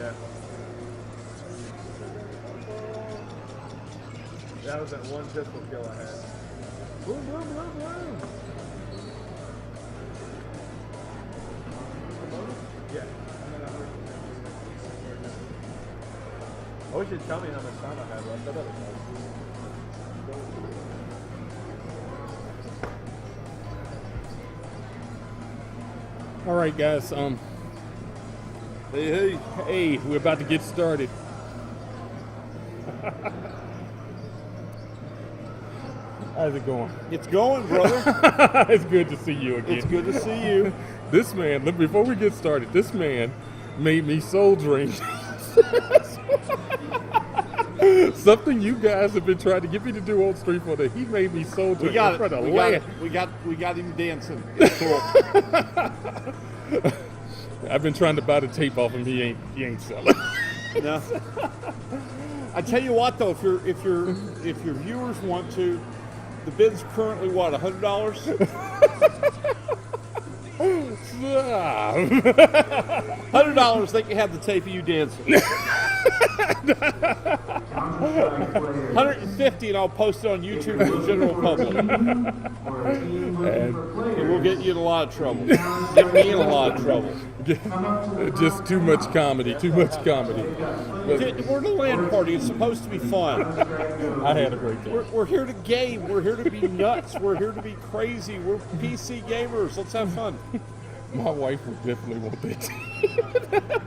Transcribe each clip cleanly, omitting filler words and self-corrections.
Yeah. That was that one pistol kill I had. Boom, boom, boom, boom. Yeah. I wish you'd tell me how much time I had left. I better know. All right, guys. Hey, we're about to get started. How's it going? It's going, brother. It's good to see you again. It's good to see you. This man, look, before we get started, this man made me soul drink. Something you guys have been trying to get me to do on Street for that he made me soul drink. We got him dancing. It's cool. I've been trying to buy the tape off him. He ain't selling. No. I tell you what, though, if your viewers want to, the bid's currently what, $100? $100, they can have the tape of you dancing. $150, and I'll post it on YouTube for the general public. And we'll get you in a lot of trouble. Get me in a lot of trouble. Just too much comedy. We're the LAN party. It's supposed to be fun. I had a great time. We're here to game. We're here to be nuts. We're here to be crazy. We're PC gamers. Let's have fun. My wife would definitely want that.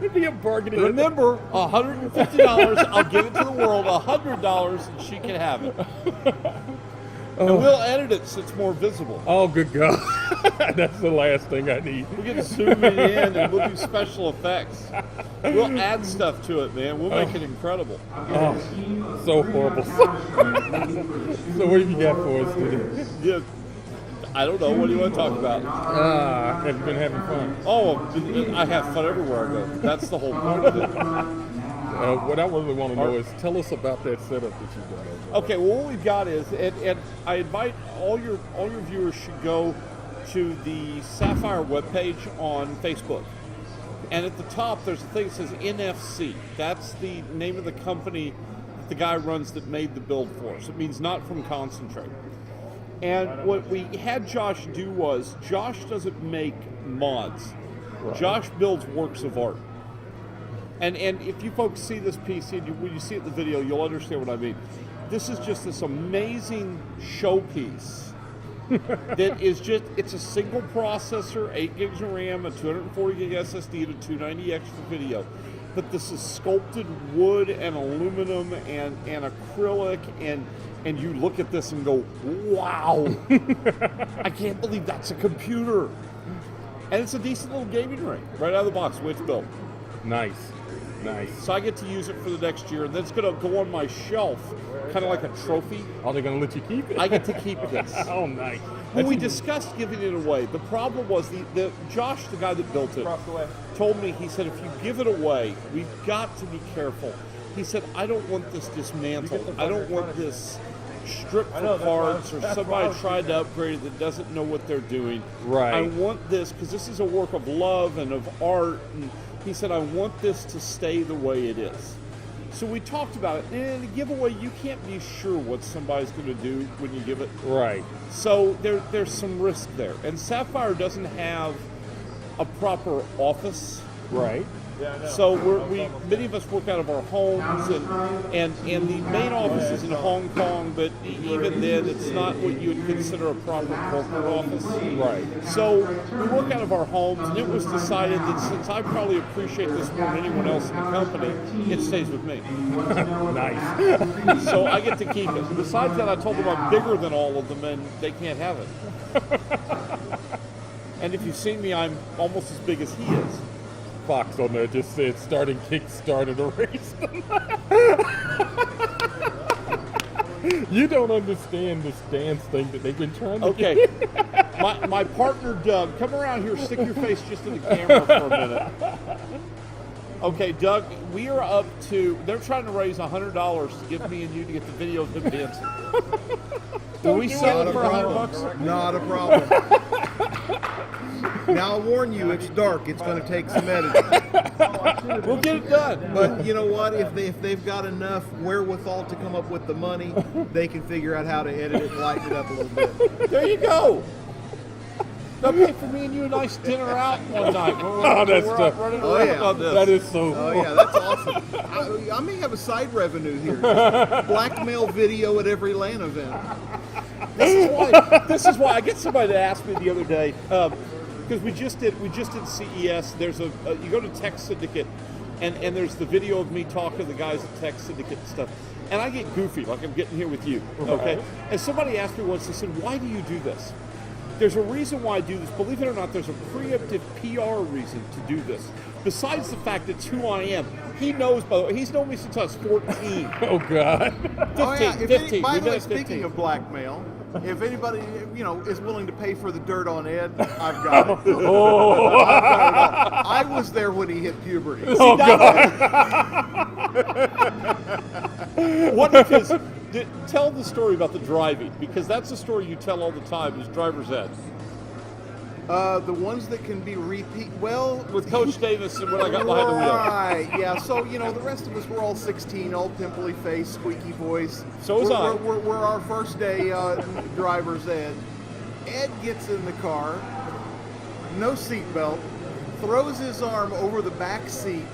It'd be a bargaining. Remember, $150. I'll give it to the world. $100, and she can have it. And we'll edit it so it's more visible. Oh, good God. That's the last thing I need. We're going to zoom it in, and we'll do special effects. We'll add stuff to it, man. We'll make it incredible. Oh, so horrible. So what have you got for us today? Yeah. I don't know. What do you want to talk about? Have you been having fun? Oh, I have fun everywhere I go. That's the whole point of it. What I really want to know is, tell us about that setup that you got over. Okay, well, what we've got is, and I invite all your viewers should go to the Sapphire webpage on Facebook. And at the top, there's a thing that says NFC. That's the name of the company that the guy runs that made the build for us. It means not from concentrate. And what we had Josh do was, Josh doesn't make mods. Right. Josh builds works of art. And if you folks see this PC, and when you see it in the video, you'll understand what I mean. This is just this amazing showpiece that is just, it's a single processor, 8 gigs of RAM, a 240 gig SSD, and a 290X for video. But this is sculpted wood and aluminum and acrylic, and you look at this and go, wow, I can't believe that's a computer. And it's a decent little gaming ring, right out of the box, the way it's built. Nice. So I get to use it for the next year, and then it's going to go on my shelf, kind of like a trophy. Are they going to let you keep it? I get to keep this. Oh, nice. When we discussed giving it away, the problem was the Josh, the guy that built it, told me, he said, if you give it away, we've got to be careful. He said, I don't want this dismantled. I don't want this stripped for parts, or somebody tried to upgrade it that doesn't know what they're doing. Right. I want this, because this is a work of love and of art, and he said, I want this to stay the way it is. So we talked about it, and in a giveaway, you can't be sure what somebody's going to do when you give it. Right. So there's some risk there. And Sapphire doesn't have a proper office. Right. Yeah, so many of us work out of our homes, and the main office is in Hong Kong, but even then, it's not what you would consider a proper corporate office. Right. So we work out of our homes, and it was decided that since I probably appreciate this more than anyone else in the company, it stays with me. Nice. So I get to keep it. Besides that, I told them I'm bigger than all of them, and they can't have it. And if you've seen me, I'm almost as big as he is. Fox on there just said starting Kickstarter to raise them. You don't understand this dance thing that they've been trying to get. My partner Doug, come around here, stick your face just in the camera for a minute. Okay, Doug, we are up to, they're trying to raise $100 to give me and you to get the video of them dancing. Will we sell it for $100? Not a problem. Now I'll warn you, it's dark. It's going to take some editing. We'll get it done. But you know what? If they've got enough wherewithal to come up with the money, they can figure out how to edit it and lighten it up a little bit. There you go. They'll pay for me and you a nice dinner out one night. That's We're tough. running Oh, around yeah. on this. That is so. Oh yeah, that's awesome. I may have a side revenue here. Blackmail video at every LAN event. This is why I get somebody to ask me the other day because we just did CES. There's you go to Tech Syndicate, and there's the video of me talking to the guys at Tech Syndicate and stuff. And I get goofy, like I'm getting here with you, okay? Right. And somebody asked me once, they said, "Why do you do this?" There's a reason why I do this. Believe it or not, there's a preemptive PR reason to do this. Besides the fact it's who I am. He knows, by the way, he's known me since I was 14. Oh God. 15, 15. By We've the way, been at speaking 15. of blackmail, if anybody is willing to pay for the dirt on Ed, I've got it. I've got it all. I was there when he hit puberty. Oh What if his... Tell the story about the driving, because that's the story you tell all the time, is driver's ed. The ones that can be With Coach Davis and when I got behind the wheel. Right, yeah. So, the rest of us were all 16, all pimply face, squeaky voice. So was I. We're our first day driver's ed. Ed gets in the car, no seatbelt, throws his arm over the back seat,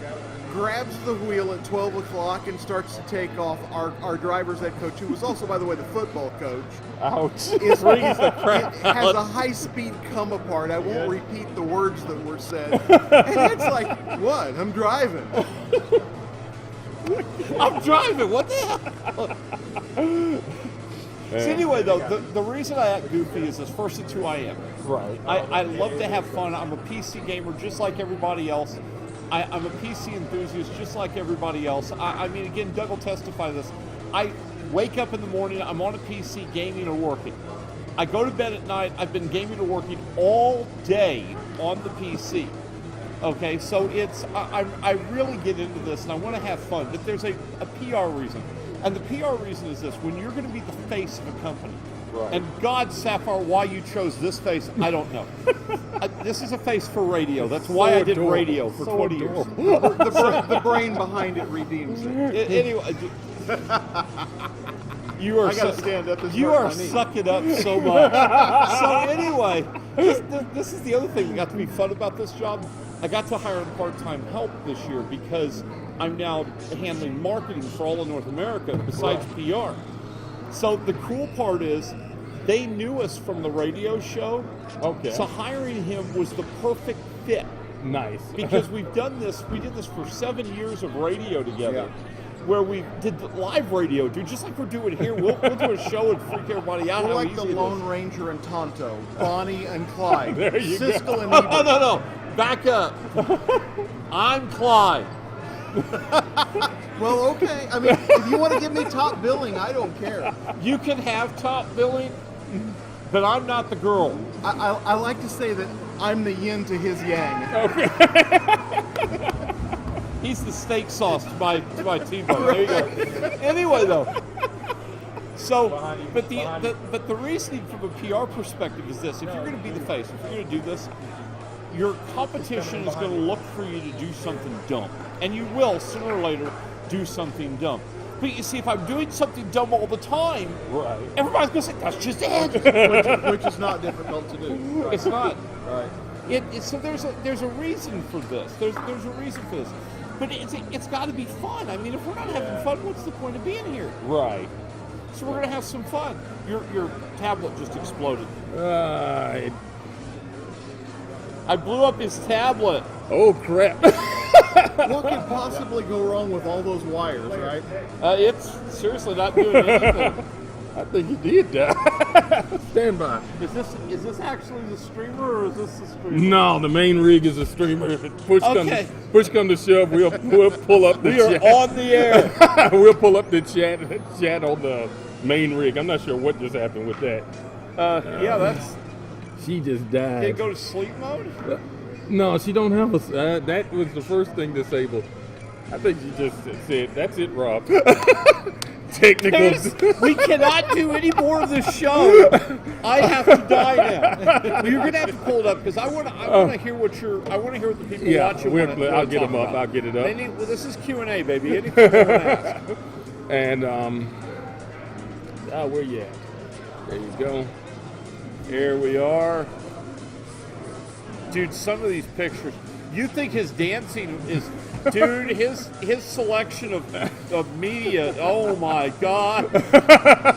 grabs the wheel at 12 o'clock and starts to take off. Our driver's ed coach, who was also, by the way, the football coach, Ouch. is has a high-speed come apart. I won't repeat the words that were said. And it's like, what? I'm driving. I'm driving. What the hell? So anyway, though, the reason I act goofy is this. First, it's who I am. Right. I love to have fun. I'm a PC gamer just like everybody else. I'm a PC enthusiast just like everybody else. I mean, again, Doug will testify to this. I wake up in the morning, I'm on a PC gaming or working. I go to bed at night, I've been gaming or working all day on the PC. Okay, so I really get into this and I want to have fun, but there's a PR reason. And the PR reason is this: when you're going to be the face of a company, Right. and God, Sapphire, why you chose this face, I don't know. This is a face for radio. That's why I did adorable. radio for So 20 years. The brain behind it redeems it. Anyway, you are I gotta stand up. you are sucking up so much. So anyway, this is the other thing that got to be fun about this job. I got to hire part-time help this year because I'm now handling marketing for all of North America besides PR. So the cool part is they knew us from the radio show. Okay. So hiring him was the perfect fit Nice. because we did this for 7 years of radio together. Where we did the live radio, dude, just like we're doing here. We'll do a show and freak everybody out. We're how like easy the it Lone is. Ranger and Tonto, Bonnie and Clyde, There you go. Siskel and Oh, Ebert. no. Back up. I'm Clyde. Well, okay. I mean, if you want to give me top billing, I don't care. You can have top billing, but I'm not the girl. I like to say that I'm the yin to his yang. He's the steak sauce to my T-bone. There you go. Anyway, though. So, but the reasoning from a PR perspective is this: if you're going to be the face, if you're going to do this, your competition is going to look for you to do something dumb, and you will sooner or later do something dumb. But you see, if I'm doing something dumb all the time, Right. everybody's going to say that's just it. Which is not difficult to do. It's not. Right. So there's a reason for this. There's a reason for this. But it's got to be fun. I mean, if we're not having fun, what's the point of being here? Right. So we're gonna have some fun. Your tablet just exploded. I blew up his tablet. Oh crap. What could possibly go wrong with all those wires, right? It's seriously not doing anything. I think he did die. Stand by. Is this actually the streamer or is this the streamer? No, the main rig is a streamer. If push Okay. come to shove, we'll pull up the We are chat. on the air. We'll pull up the chat on the main rig. I'm not sure what just happened with that. Yeah, that's. She just Can it died. go to sleep mode? No, she don't have a. That was the first thing disabled. I think you just said, that's it, Rob. Technical. We cannot do any more of this show. I have to die now. You're gonna have to pull it up because I want to hear what I want to hear what the people watching. I'll get them up. I'll get it up. Well, this is Q&A, baby. Anything you want to ask. And where you at? There you go. Here we are. Dude, some of these pictures. You think his dancing is, dude, his selection of media, oh my God.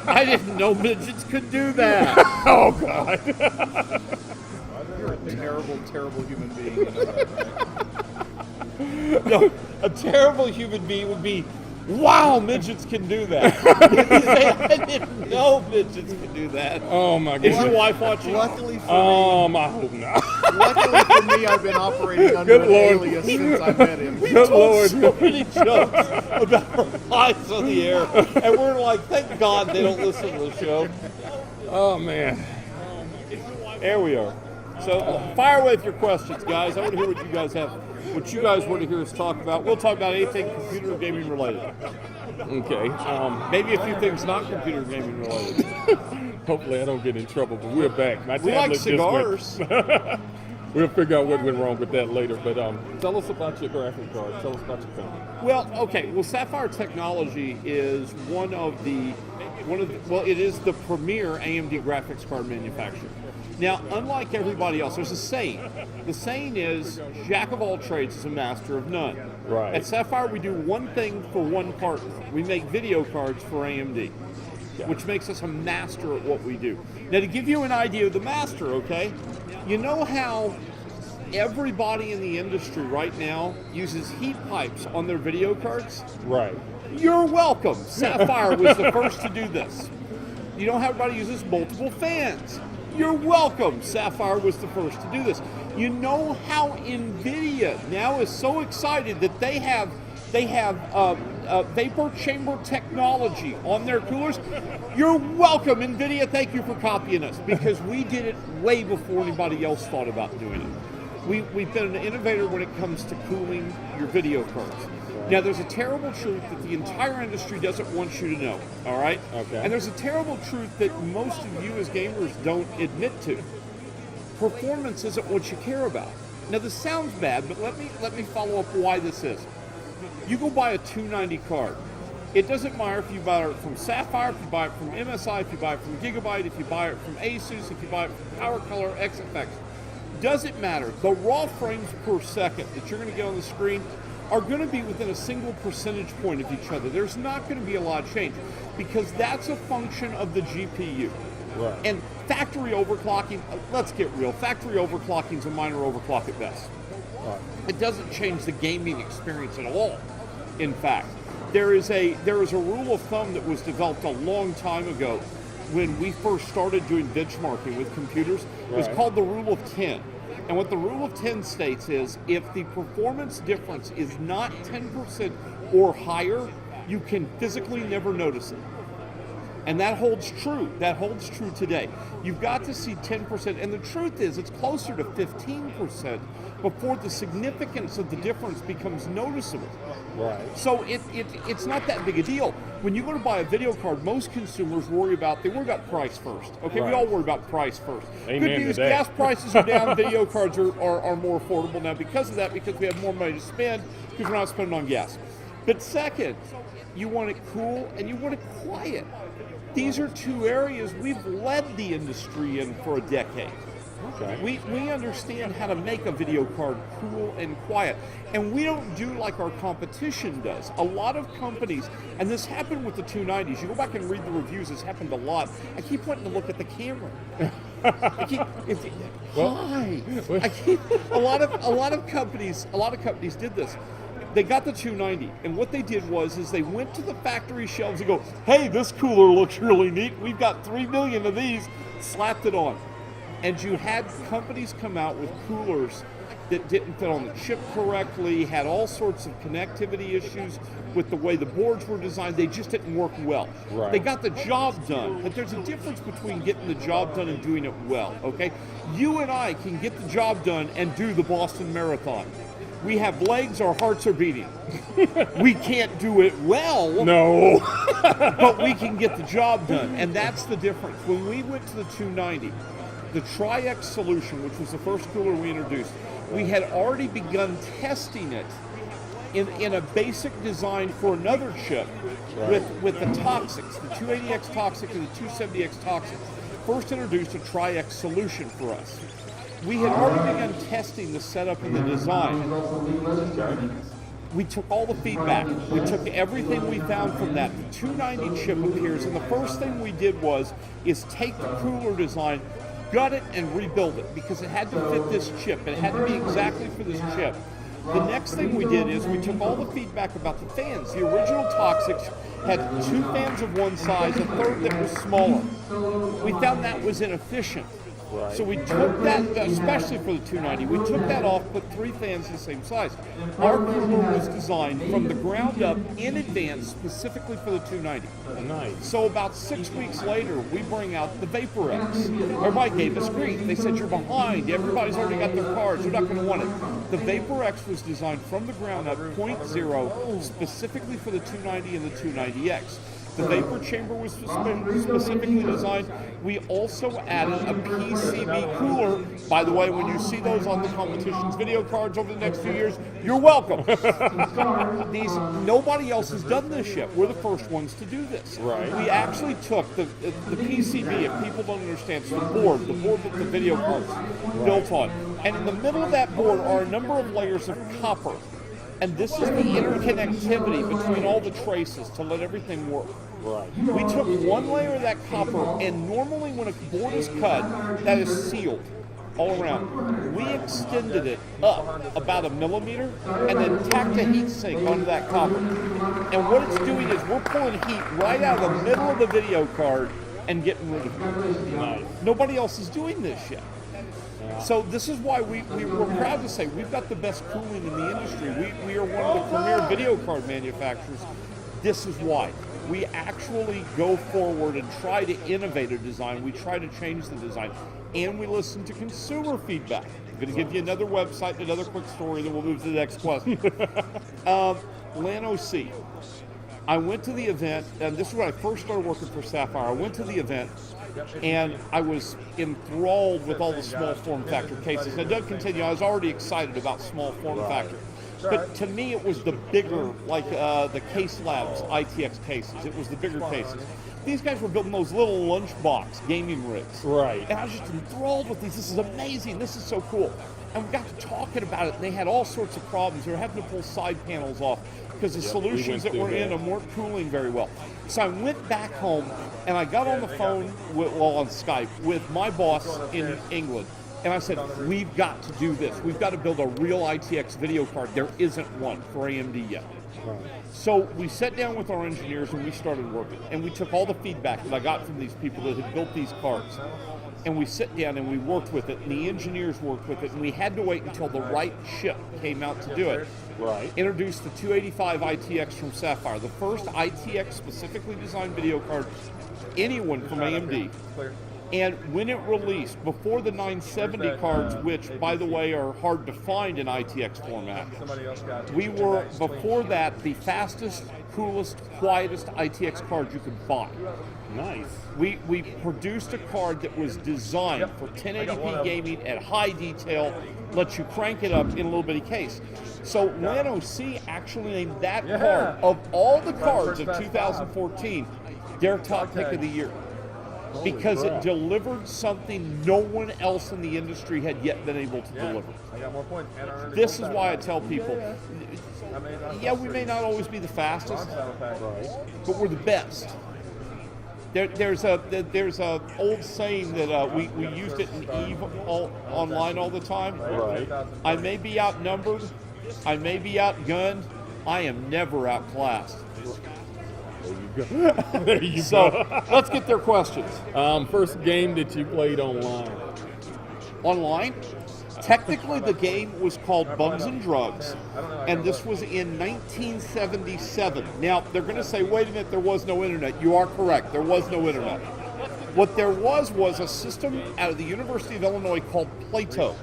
I didn't know midgets could do that. Oh, God. You're a terrible, terrible human being. You know that, right? No, a terrible human being would be, wow, midgets can do that. I didn't know midgets could do that. Oh, my God. Is your wife watching? Luckily for I hope not. Luckily for me, I've been operating under an alias since I met him. We told so many jokes about our lives on the air, and we're like, thank God they don't listen to the show. Oh, man. There we are. So fire away with your questions, guys. I want to hear what you guys have. What you guys want to hear us talk about. We'll talk about anything computer gaming related. Okay. Maybe a few things not computer gaming related. Hopefully I don't get in trouble, but we're back. My We like tablet just cigars. We'll figure out what went wrong with that later. But tell us about your graphic card. Tell us about your company. Well, okay. Well, Sapphire Technology is it is the premier AMD graphics card manufacturer. Now, unlike everybody else, there's a saying. The saying is, jack of all trades is a master of none. Right. At Sapphire, we do one thing for one partner. We make video cards for AMD, which makes us a master at what we do. Now, to give you an idea of the master, okay, you know how everybody in the industry right now uses heat pipes on their video cards? Right. You're welcome. Sapphire was the first to do this. You know how everybody uses multiple fans? You're welcome. Sapphire was the first to do this. You know how NVIDIA now is so excited that they have vapor chamber technology on their coolers? You're welcome, NVIDIA. Thank you for copying us because we did it way before anybody else thought about doing it. We've been an innovator when it comes to cooling your video cards. Now, there's a terrible truth that the entire industry doesn't want you to know, all right? Okay. And there's a terrible truth that most of you as gamers don't admit to. Performance isn't what you care about. Now, this sounds bad, but let me follow up why this is. You go buy a 290 card. It doesn't matter if you buy it from Sapphire, if you buy it from MSI, if you buy it from Gigabyte, if you buy it from Asus, if you buy it from PowerColor, XFX. Doesn't matter. The raw frames per second that you're going to get on the screen are going to be within a single percentage point of each other. There's not going to be a lot of change because that's a function of the GPU. Right. And factory overclocking, let's get real, factory overclocking is a minor overclock at best. Right. It doesn't change the gaming experience at all. In fact, there is a rule of thumb that was developed a long time ago when we first started doing benchmarking with computers. It was called the rule of 10. And what the rule of 10 states is if the performance difference is not 10% or higher, you can physically never notice it. And that holds true. That holds true today. You've got to see 10%. And the truth is it's closer to 15% before the significance of the difference becomes noticeable. Right. So it's not that big a deal. When you go to buy a video card, most consumers worry about price first. Okay, Right. We all worry about price first. Amen Good news, to that. gas prices are down, video cards are more affordable now because of that, because we have more money to spend, because we're not spending on gas. But second, you want it cool and you want it quiet. These are two areas we've led the industry in for a decade. Okay. We understand how to make a video card cool and quiet. And we don't do like our competition does. A lot of companies, and this happened with the 290s. You go back and read the reviews, it's happened a lot. I keep wanting to look at the camera. A lot of companies did this. They got the 290, and what they did was they went to the factory shelves and go, hey, this cooler looks really neat. We've got 3 million of these, slapped it on. And you had companies come out with coolers that didn't fit on the chip correctly, had all sorts of connectivity issues with the way the boards were designed. They just didn't work well. Right. They got the job done, but there's a difference between getting the job done and doing it well, okay? You and I can get the job done and do the Boston Marathon. We have legs, our hearts are beating. We can't do it well, No. but we can get the job done. And that's the difference. When we went to the 290, the Tri-X solution, which was the first cooler we introduced, we had already begun testing it in a basic design for another chip with the Toxics, the 280X Toxic and the 270X Toxic. First introduced a Tri-X solution for us. We had already begun testing the setup and the design. We took all the feedback. We took everything we found from that. The 290 chip appears, and the first thing we did is take the cooler design, gut it, and rebuild it because it had to fit this chip. It had to be exactly for this chip. The next thing we did is we took all the feedback about the fans. The original Toxics had 2 fans of one size, a third that was smaller. We found that was inefficient. Right. So we took that, especially for the 290, we took that off, put 3 fans the same size. Our cooler was designed from the ground up in advance specifically for the 290. Nice. So about 6 weeks later, we bring out the Vapor X. Everybody gave us grief. They said, you're behind. Everybody's already got their cards. You're not going to want it. The Vapor X was designed from the ground up, 0.0, specifically for the 290 and the 290X. The vapor chamber was specifically designed. We also added a PCB cooler. By the way, when you see those on the competition's video cards over the next few years, you're welcome. Nobody else has done this yet. We're the first ones to do this. Right. We actually took the PCB, if people don't understand, it's the board that the video cards built on. And in the middle of that board are a number of layers of copper. And this is the interconnectivity between all the traces to let everything work. Right. We took one layer of that copper, and normally when a board is cut, that is sealed all around. We extended it up about 1 millimeter and then tacked a heat sink onto that copper. And what it's doing is we're pulling heat right out of the middle of the video card and getting rid of it. Nice. Nobody else is doing this yet. So this is why we're proud to say we've got the best cooling in the industry. We are one of the premier video card manufacturers. This is why. We actually go forward and try to innovate a design. We try to change the design. And we listen to consumer feedback. I'm going to give you another website, another quick story, then we'll move to the next question. Lan OC. I went to the event, and this is when I first started working for Sapphire. I went to the event, and I was enthralled with all the small form factor cases. Now, Doug continue, I was already excited about small form factor. But to me, it was the bigger, like the Case Labs ITX cases. It was the bigger cases. These guys were building those little lunchbox gaming rigs. Right. And I was just enthralled with these. This is amazing. This is so cool. And we got to talking about it, and they had all sorts of problems. They were having to pull side panels off because the solutions that were in them weren't cooling very well. So I went back home, and I got on the phone, on Skype, with my boss in England. And I said, we've got to do this. We've got to build a real ITX video card. There isn't one for AMD yet. Right. So we sat down with our engineers and we started working. And we took all the feedback that I got from these people that had built these cards. And we sat down and we worked with it. And the engineers worked with it. And we had to wait until the right chip came out to do it. Right. Introduced the 285 ITX from Sapphire, the first ITX specifically designed video card anyone from AMD. And when it released, before the 970 cards, which, by the way, are hard to find in ITX format, we were, before that, the fastest, coolest, quietest ITX card you could buy. Nice. We produced a card that was designed for 1080p gaming at high detail, lets you crank it up in a little bitty case. So Lan OC actually named that card, of all the cards of 2014, their top pick of the year. Because it delivered something no one else in the industry had yet been able to deliver. This is why I tell people, yeah, we may not always be the fastest, but we're the best. There's a old saying that we used it in EVE online all the time. Right. I may be outnumbered, I may be outgunned, I am never outclassed. There you So go. let's get their questions. First game that you played online. Online? Technically, the game was called Bugs and Drugs, and this was in 1977. Now, they're going to say, wait a minute, there was no internet. You are correct, there was no internet. What there was a system out of the University of Illinois called Plato,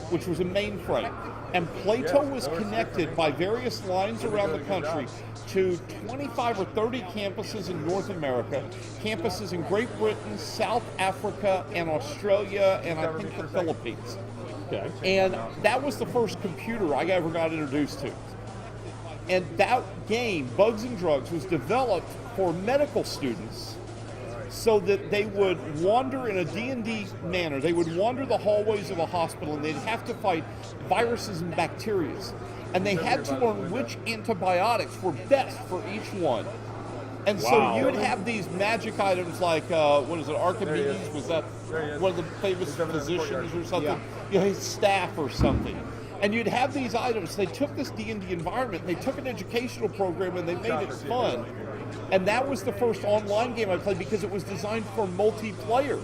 which was a mainframe. And Plato was connected by various lines around the country to 25 or 30 campuses in North America, campuses in Great Britain, South Africa, and Australia, and I think the Philippines. Okay. And that was the first computer I ever got introduced to. And that game, Bugs and Drugs, was developed for medical students so that they would wander in a D&D manner. They would wander the hallways of a hospital, and they'd have to fight viruses and bacteria. And they had to learn which antibiotics were best for each one. And so Wow. you would have these magic items like, what is it, Archimedes? Was that one of the famous physicians or something? You know, his staff or something. And you'd have these items. They took this D&D environment, they took an educational program, and they made it fun. And that was the first online game I played because it was designed for multiplayer.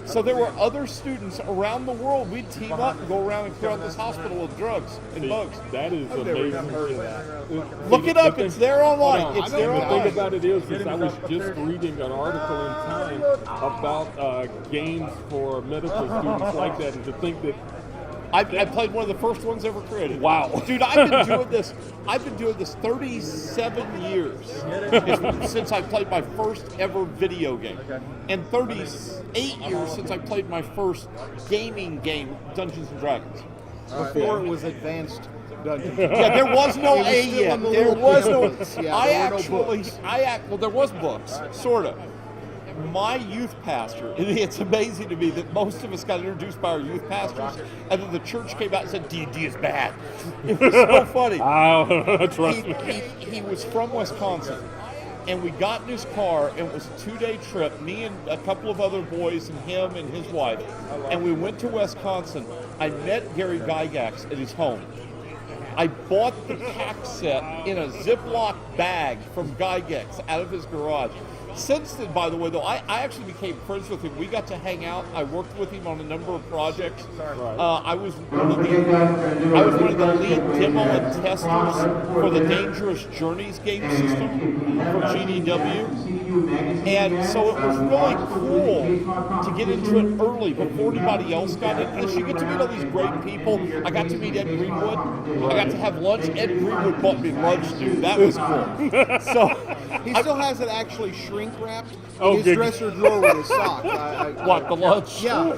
So there were other students around the world. We'd team up and go around and clear out this hospital with drugs and bugs. That is amazing. Look it up. It's there online. It's there The online. thing about it is I was just reading an article in Time about games for medical students like that, and to think that I played one of the first ones ever created. Wow. Dude, I've been doing this 37 years since I played my first ever video game. And 38 years since I played my first gaming game, Dungeons and Dragons. Before it was advanced Dungeons. Yeah, there was no It was A still yet. in the There little was no. books. Yeah, there were no books. Well, there was books, sort of. My youth pastor, it's amazing to me that most of us got introduced by our youth pastors, and then the church came out and said, D&D is bad. It was so funny. Trust me. He was from Wisconsin, and we got in his car, and it was a 2-day trip, me and a couple of other boys and him and his wife, and we went to Wisconsin. I met Gary Gygax at his home. I bought the pack set in a Ziploc bag from Gygax out of his garage. Since then, by the way, though, I actually became friends with him. We got to hang out. I worked with him on a number of projects. I was one of the lead demo and testers for the Dangerous Journeys game system for GDW. And so it was really cool to get into it early before anybody else got into this. You get to meet all these great people. I got to meet Ed Greenwood. I got to have lunch. Ed Greenwood bought me lunch, dude. That was cool. So He still has it actually shrink wrapped in Oh, his good. dresser drawer with his sock. what, the lunch? Yeah.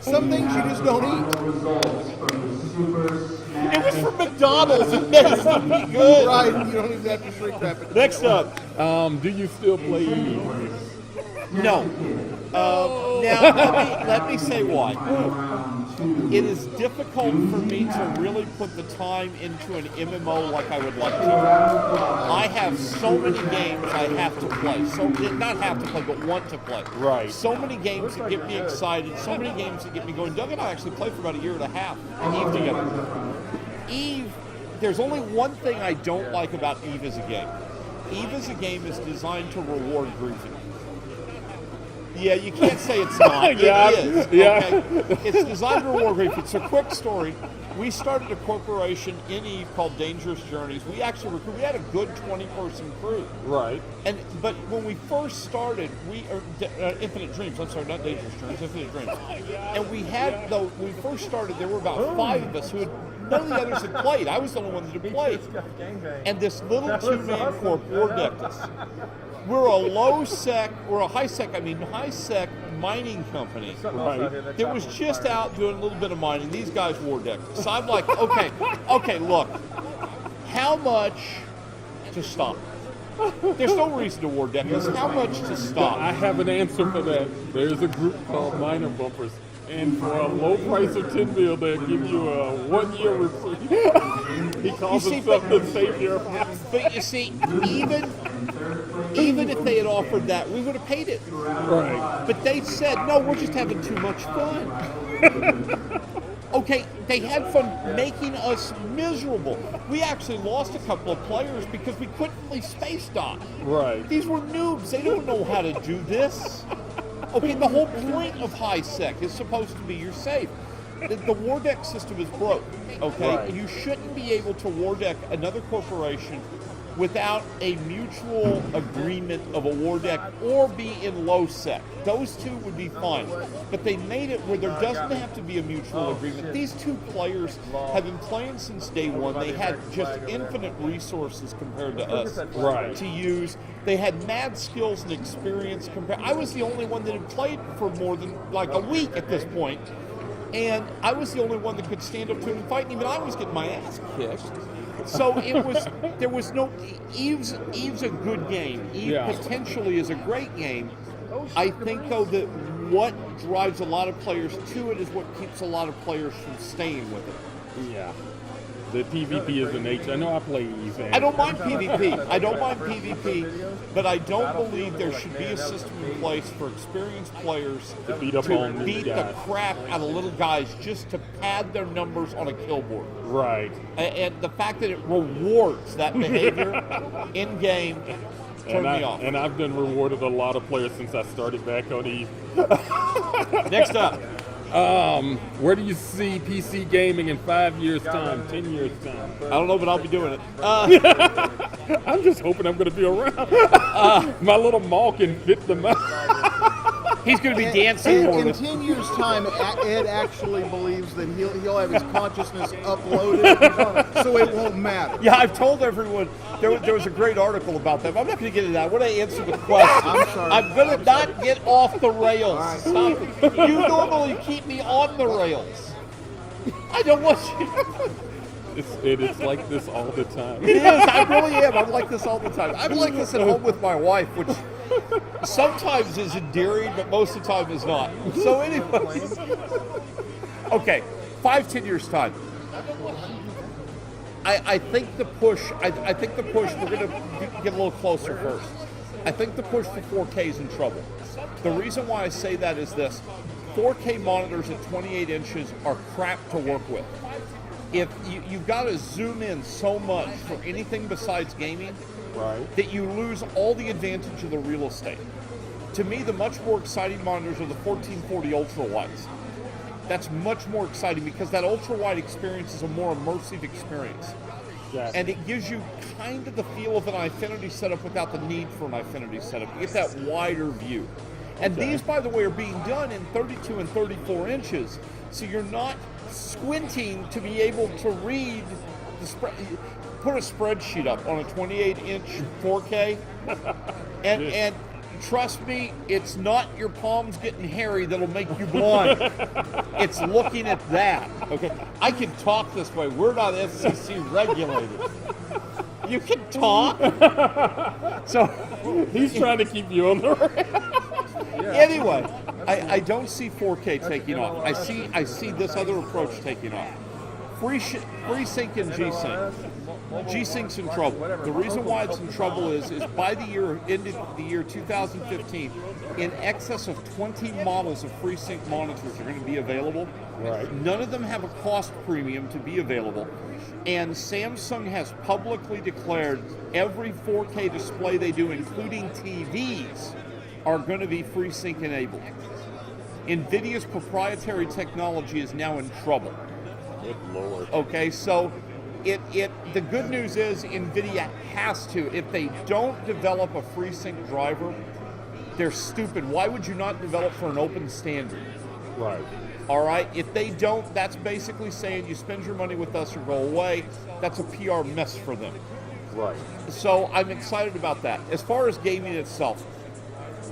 Some things you just don't eat. It was from McDonald's. It made it be good. Right, you don't even have to shrink wrap it. Next up. Do you still play Eve? No. Now, let me say why. It is difficult for me to really put the time into an MMO like I would like to. I have so many games I have to play. So not have to play, but want to play. Right. So many games that get me excited. So many games that get me going. Doug and I actually played for about a year and a half in Eve together. Eve, there's only one thing I don't like about Eve as a game. Eve as a game is designed to reward griefing. Yeah, you can't say it's not. Yeah, It is. yeah. Okay? It's designed to reward grief. It's a quick story. We started a corporation in Eve called Dangerous Journeys. We actually we had a good 20-person crew. Right. But when we first started, Infinite Dreams. I'm sorry, not Dangerous Journeys, Infinite Dreams. And we had when we first started, there were about 5 of us who had none of the others had played. I was the only one that had played. And this little 2-man corp war decked us. We're a high sec mining company that was just out doing a little bit of mining. These guys war decked us. So I'm like, okay, look, how much to stop? There's no reason to war deck us. How much to stop? I have an answer for that. There's a group called Miner Bumpers, and for a low price of 10 mil, they'll give you a 1-year reprieve. He calls himself the savior of house. But you see, even if they had offered that, we would have paid it. Right. But they said, no, we're just having too much fun. Okay, they had fun making us miserable. We actually lost a couple of players because we couldn't play Space Dock. Right. These were noobs. They don't know how to do this. Okay, the whole point of high sec is supposed to be you're safe. The war deck system is broke, okay? Right. You shouldn't be able to war deck another corporation without a mutual agreement of a war deck or be in low sec. Those two would be fine. But they made it where there doesn't have to be a mutual agreement. These two players have been playing since day one. They had just infinite resources compared to us to use. They had mad skills and experience compared. I was the only one that had played for more than like a week at this point. And I was the only one that could stand up to him and fight. And even I was getting my ass kicked. So there was no, Eve's a good game. Eve potentially is a great game. I think, though, that what drives a lot of players to it is what keeps a lot of players from staying with it. Yeah. The PvP is the nature. I know I play Eve. I don't mind PvP. I don't mind PvP, but I don't believe there should be a system in place for experienced players to beat the crap out of little guys just to pad their numbers on a kill board. Right. And the fact that it rewards that behavior in game turned me off. And I've been rewarded a lot of players since I started back on Eve. Next up. Where do you see PC gaming in 5 years' time, 10 years' time? I don't know, but I'll be doing it. I'm just hoping I'm going to be around. My little mall can fit the mouth. He's going to be dancing more. In 10 years' time, Ed actually believes that he'll have his consciousness uploaded, so it won't matter. Yeah, I've told everyone. There was a great article about that. I'm not going to get into that. I want to answer the question. I'm sorry. I'm going to not get off the rails. Right. Stop it. You normally keep me on the rails. I don't want you. It's like this all the time. It is. I really am. I'm like this all the time. I'm like this at home with my wife, which sometimes is endearing, but most of the time is not. So anyways. Okay, 5-10 years time. I think the push, I think the push, we're going to get a little closer first. I think the push for 4K is in trouble. The reason why I say that is this. 4K monitors at 28 inches are crap to work with. If you've got to zoom in so much for anything besides gaming, that you lose all the advantage of the real estate. To me, the much more exciting monitors are the 1440 ultra wides. That's much more exciting because that ultra wide experience is a more immersive experience. Yes. And it gives you kind of the feel of an Infinity setup without the need for an Infinity setup. You get that wider view. And these, by the way, are being done in 32 and 34 inches. So you're not squinting to be able to read the spread. Put a spreadsheet up on a 28-inch 4K, and trust me, it's not your palms getting hairy that'll make you blind. It's looking at that. Okay, I can talk this way. We're not FCC regulated. You can talk. So he's trying to keep you on the rail. Anyway, I don't see 4K taking off. I see this other approach taking off. FreeSync and G-Sync. G-Sync's in trouble. The reason why it's in trouble is by the end of the year 2015, in excess of 20 models of FreeSync monitors are going to be available. Right. None of them have a cost premium to be available. And Samsung has publicly declared every 4K display they do, including TVs, are going to be FreeSync enabled. NVIDIA's proprietary technology is now in trouble. Good Lord. Okay, so the good news is NVIDIA has to. If they don't develop a FreeSync driver, they're stupid. Why would you not develop for an open standard? Right. All right, if they don't, that's basically saying you spend your money with us or go away. That's a PR mess for them. Right. So I'm excited about that. As far as gaming itself,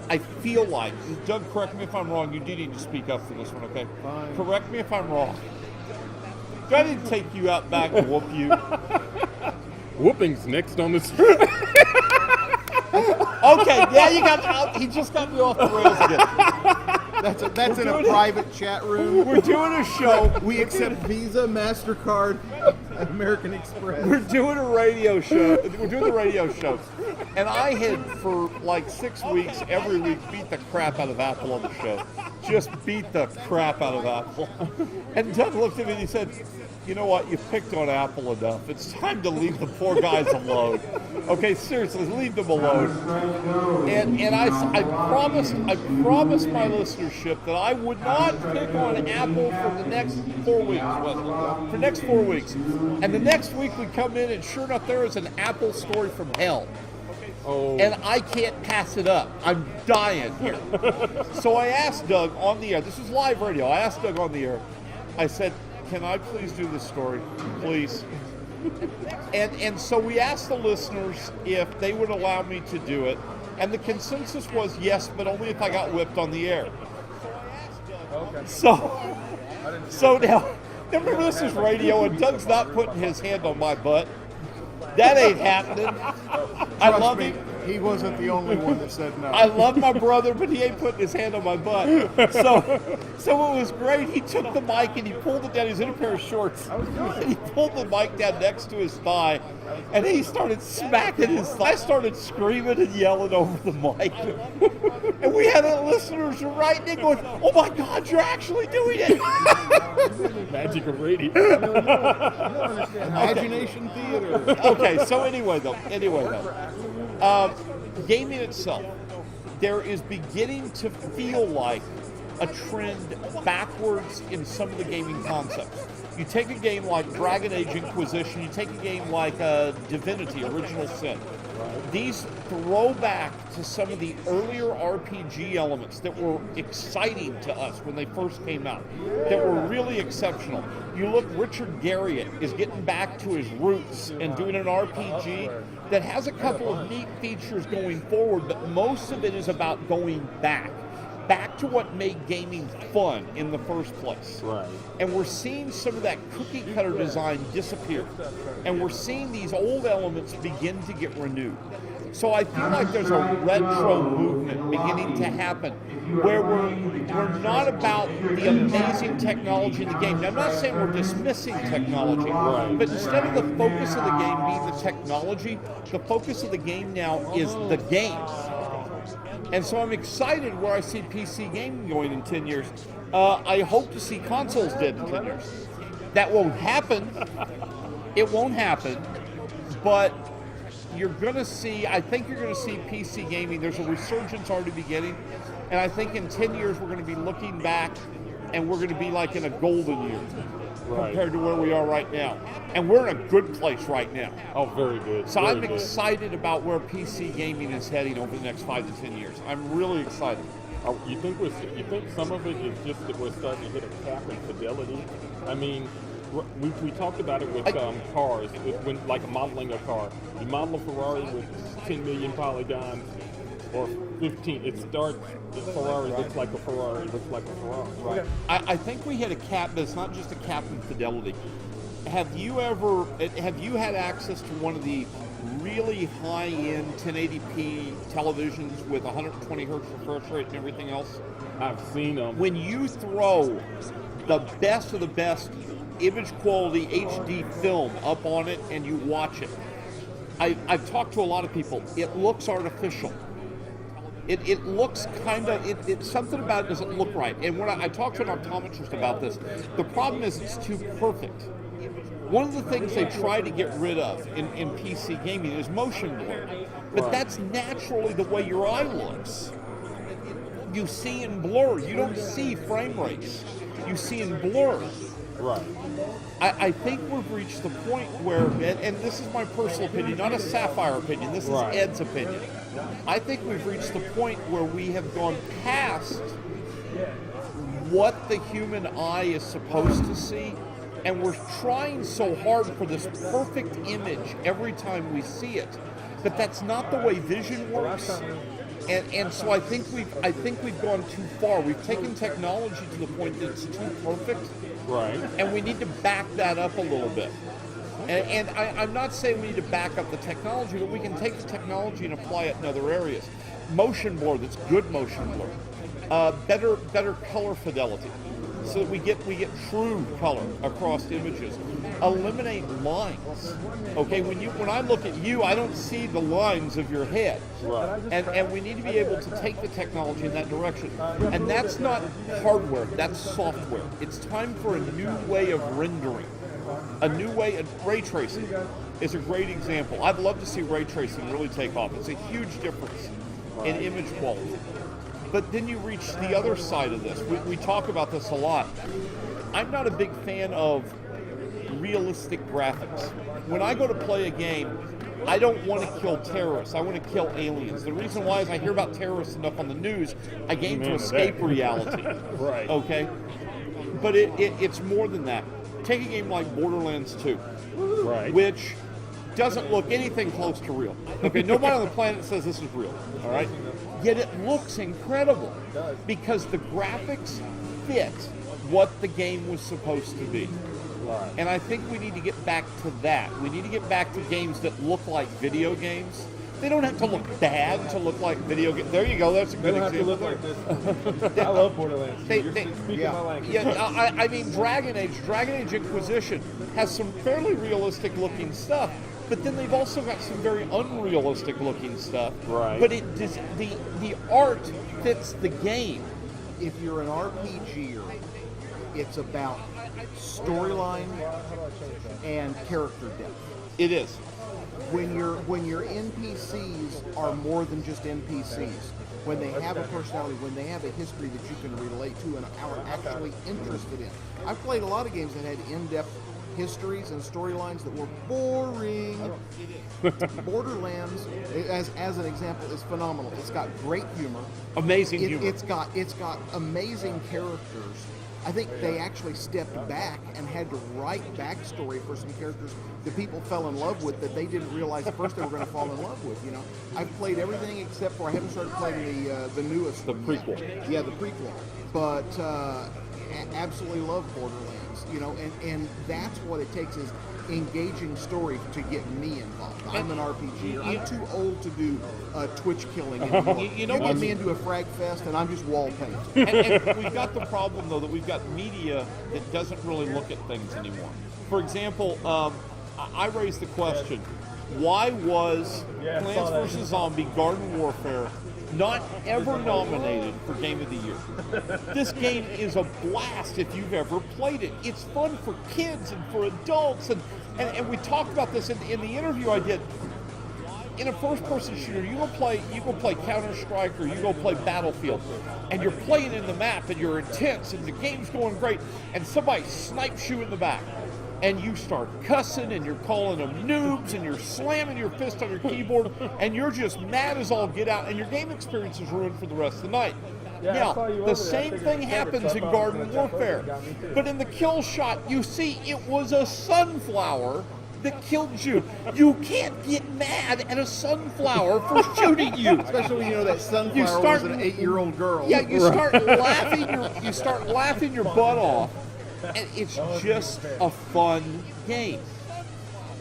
I feel like, Doug, correct me if I'm wrong, you do need to speak up for this one, okay? Fine. Correct me if I'm wrong. I didn't take you out back and whoop you. Whooping's next on the street. Okay, yeah, you got. He just got me off the rails again. That's in a private chat room. We're doing a show. We accept Visa, MasterCard, and American Express. We're doing a radio show. We're doing the radio show. And I had, for like 6 weeks, every week, beat the crap out of Apple on the show. Just beat the crap out of Apple. And Doug looked at me and he said, you know what, you've picked on Apple enough. It's time to leave the poor guys alone. Okay, seriously, leave them alone. And I promised my listenership that I would not pick on Apple for the next 4 weeks. For the next 4 weeks. And the next week we come in, and sure enough, there is an Apple story from hell. Oh. And I can't pass it up. I'm dying here. So I asked Doug on the air, this is live radio, I asked Doug on the air, I said, can I please do this story? Please. And so we asked the listeners if they would allow me to do it. And the consensus was yes, but only if I got whipped on the air. So now, remember this is radio, and Doug's not putting his hand on my butt. That ain't happening. I love him. He wasn't the only one that said no. I love my brother, but he ain't putting his hand on my butt. So it was great. He took the mic and he pulled it down. He was in a pair of shorts. And he pulled the mic down next to his thigh, and he started smacking his thigh. I started screaming and yelling over the mic. And we had listeners right in going, oh my God, you're actually doing it. Magic of radio. Imagination theater. Okay, so anyway though, gaming itself, there is beginning to feel like a trend backwards in some of the gaming concepts. You take a game like Dragon Age Inquisition, you take a game like Divinity, Original Sin. These throw back to some of the earlier RPG elements that were exciting to us when they first came out, that were really exceptional. You look, Richard Garriott is getting back to his roots and doing an RPG that has a couple of neat features going forward, but most of it is about going back to what made gaming fun in the first place. Right. And we're seeing some of that cookie cutter design disappear. And we're seeing these old elements begin to get renewed. So I feel like there's a retro movement beginning to happen where we're not about the amazing technology in the game. Now, I'm not saying we're dismissing technology, but instead of the focus of the game being the technology, the focus of the game now is the game. And so I'm excited where I see PC gaming going in 10 years. I hope to see consoles dead in 10 years. That won't happen. It won't happen. But you're going to see, I think you're going to see PC gaming. There's a resurgence already beginning. And I think in 10 years we're going to be looking back and we're going to be like in a golden year compared to where we are right now. And we're in a good place right now. Oh, very good. So very I'm good. excited about where PC gaming is heading over the next 5 to 10 years. I'm really excited. You think some of it is just that we're starting to hit a cap in fidelity? I mean, we talked about it with cars, when like modeling a car. You model a Ferrari with 10 million polygons or 15. It starts, the Ferrari looks like a Ferrari, looks like a Ferrari. Right. I think we hit a cap, but it's not just a cap in fidelity. Have you had access to one of the really high-end 1080p televisions with 120 hertz refresh rate and everything else? I've seen them. When you throw the best of the best image quality HD film up on it and you watch it, I've talked to a lot of people. It looks artificial. It looks kind of, something about it doesn't look right. And when I talked to an optometrist about this, the problem is it's too perfect. One of the things they try to get rid of in PC gaming is motion blur. But that's naturally the way your eye looks. You see in blur. You don't see frame rates. You see in blur. Right. I think we've reached the point where, and this is my personal opinion, not a Sapphire opinion, this is Ed's opinion. I think we've reached the point where we have gone past what the human eye is supposed to see, and we're trying so hard for this perfect image every time we see it. But that's not the way vision works. And so I think we've gone too far. We've taken technology to the point that it's too perfect. Right. And we need to back that up a little bit. And I'm not saying we need to back up the technology, but we can take the technology and apply it in other areas. Motion blur, that's good motion blur. Better color fidelity, so that we get true color across images. Eliminate lines. Okay, when I look at you, I don't see the lines of your head. Right. And we need to be able to take the technology in that direction. And that's not hardware, that's software. It's time for a new way of rendering. A new way of ray tracing is a great example. I'd love to see ray tracing really take off. It's a huge difference in image quality. But then you reach the other side of this. We talk about this a lot. I'm not a big fan of realistic graphics. When I go to play a game, I don't want to kill terrorists. I want to kill aliens. The reason why is I hear about terrorists enough on the news, I game to escape reality. Right. Okay? But it's more than that. Take a game like Borderlands 2, Right. which doesn't look anything close to real. Okay, nobody on the planet says this is real, all right? Yet it looks incredible because the graphics fit what the game was supposed to be. Right. And I think we need to get back to that. We need to get back to games that look like video games. They don't have to look bad to look like video games. There you go. That's a They good don't have to example. look like this. I love Borderlands. You're speaking yeah. my language. Yeah, I mean, Dragon Age Inquisition has some fairly realistic looking stuff, but then they've also got some very unrealistic looking stuff. Right. But it does, the art fits the game. If you're an RPGer, it's about storyline and character depth. It is. When your NPCs are more than just NPCs, when they have a personality, when they have a history that you can relate to and are actually interested in. I've played a lot of games that had in-depth histories and storylines that were boring. Borderlands, as an example, is phenomenal. It's got great humor. Amazing humor. It's got amazing characters. I think they actually stepped back and had to write backstory for some characters that people fell in love with that they didn't realize at first they were going to fall in love with. You know, I've played everything except for I haven't started playing the newest, The one yet. prequel. Yeah, the prequel. But absolutely love Borderlands. You know, and that's what it takes is engaging story to get me involved. I'm an RPG. I'm too old to do Twitch killing anymore. You know get what's- me into a frag fest and I'm just wall paint. and we've got the problem, though, that we've got media that doesn't really look at things anymore. For example, I raised the question, why was Yeah, I saw Plants that. vs. Zombie Garden Warfare not ever nominated for Game of the Year? This game is a blast if you've ever played it. It's fun for kids and for adults. And we talked about this in the interview I did. In a first-person shooter, you go play Counter-Strike or you go play Battlefield, and you're playing in the map and you're intense and the game's going great, and somebody snipes you in the back, and you start cussing and you're calling them noobs and you're slamming your fist on your keyboard and you're just mad as all get out, and your game experience is ruined for the rest of the night. Yeah, I Now, saw you over the there. I same figured thing it's better, happens so I in thought I was Garden gonna jump in. Warfare, It got me too. but in the kill shot, you see it was a sunflower that killed you. You can't get mad at a sunflower for shooting you. Especially when you know that sunflower You start- was an 8-year-old girl. Yeah, you start laughing your butt off, and it's just a fun game.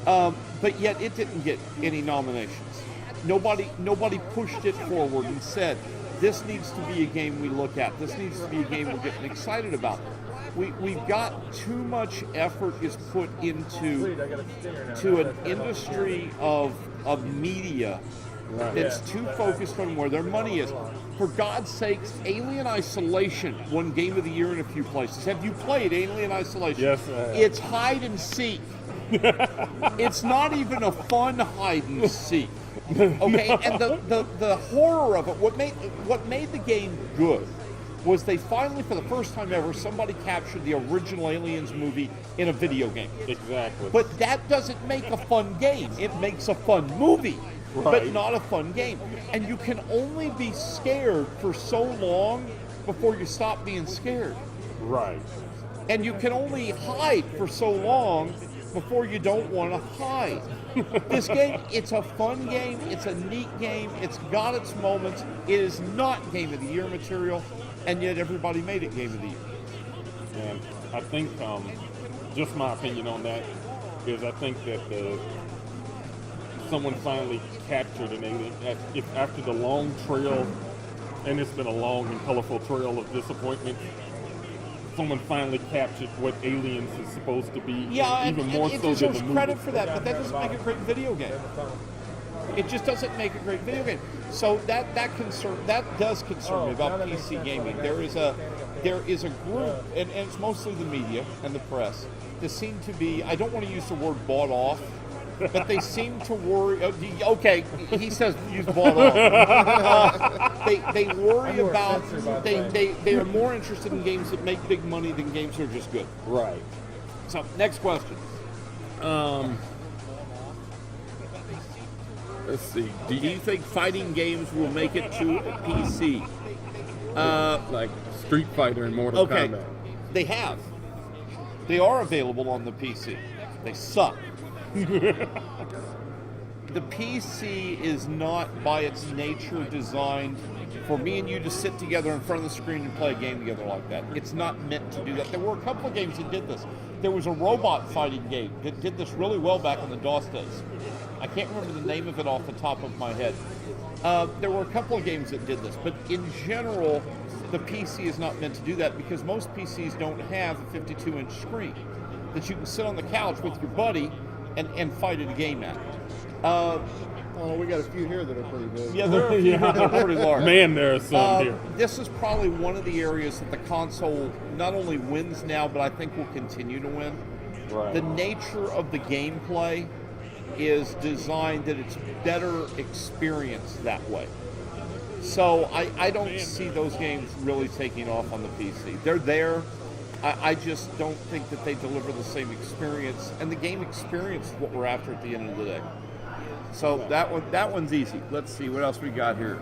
But yet it didn't get any nominations. Nobody pushed it forward and said, this needs to be a game we look at. This needs to be a game we're getting excited about. We've got too much effort is put into I got a stinger now. to an industry of media that's too focused on where their money is. For God's sakes, Alien Isolation won Game of the Year in a few places. Have you played Alien Isolation? Yes, I have. It's hide and seek. It's not even a fun hide and seek. Okay, and the horror of it, what made the game good was they finally, for the first time ever, somebody captured the original Aliens movie in a video game. Exactly. But that doesn't make a fun game. It makes a fun movie, but Right. not a fun game. And you can only be scared for so long before you stop being scared. Right. And you can only hide for so long before you don't want to hide. This game, it's a fun game. It's a neat game. It's got its moments. It is not Game of the Year material, and yet everybody made it Game of the Year. And I think, just my opinion on that is I think that someone finally captured an alien after the long trail, and it's been a long and colorful trail of disappointment. Someone finally captured what Aliens is supposed to be, Yeah, even and more it so than deserves the movie. credit for that, but that doesn't make a great video game. It just doesn't make a great video game. So that does concern me about PC gaming. There is a group, and it's mostly the media and the press, that seem to be, I don't want to use the word bought off, but they seem to worry. Okay, he says use bought off. They worry about. They are more interested in games that make big money than games that are just good. Right. So next question. Let's see. Do you think fighting games will make it to a PC? Like Street Fighter and Mortal Okay, Kombat. they have. They are available on the PC. They suck. The PC is not, by its nature, designed for me and you to sit together in front of the screen and play a game together like that. It's not meant to do that. There were a couple of games that did this. There was a robot fighting game that did this really well back in the DOS days. I can't remember the name of it off the top of my head. There were a couple of games that did this, but in general, the PC is not meant to do that because most PCs don't have a 52-inch screen that you can sit on the couch with your buddy and fight at a game at. Oh, we got a few here that are pretty big. Yeah, they're pretty large. Man, there are some here. This is probably one of the areas that the console not only wins now, but I think will continue to win. Right. The nature of the gameplay is designed that it's better experienced that way. So I don't see those games really taking off on the PC. They're there. I just don't think that they deliver the same experience, and the game experience is what we're after at the end of the day. So that one's easy. Let's see what else we got here.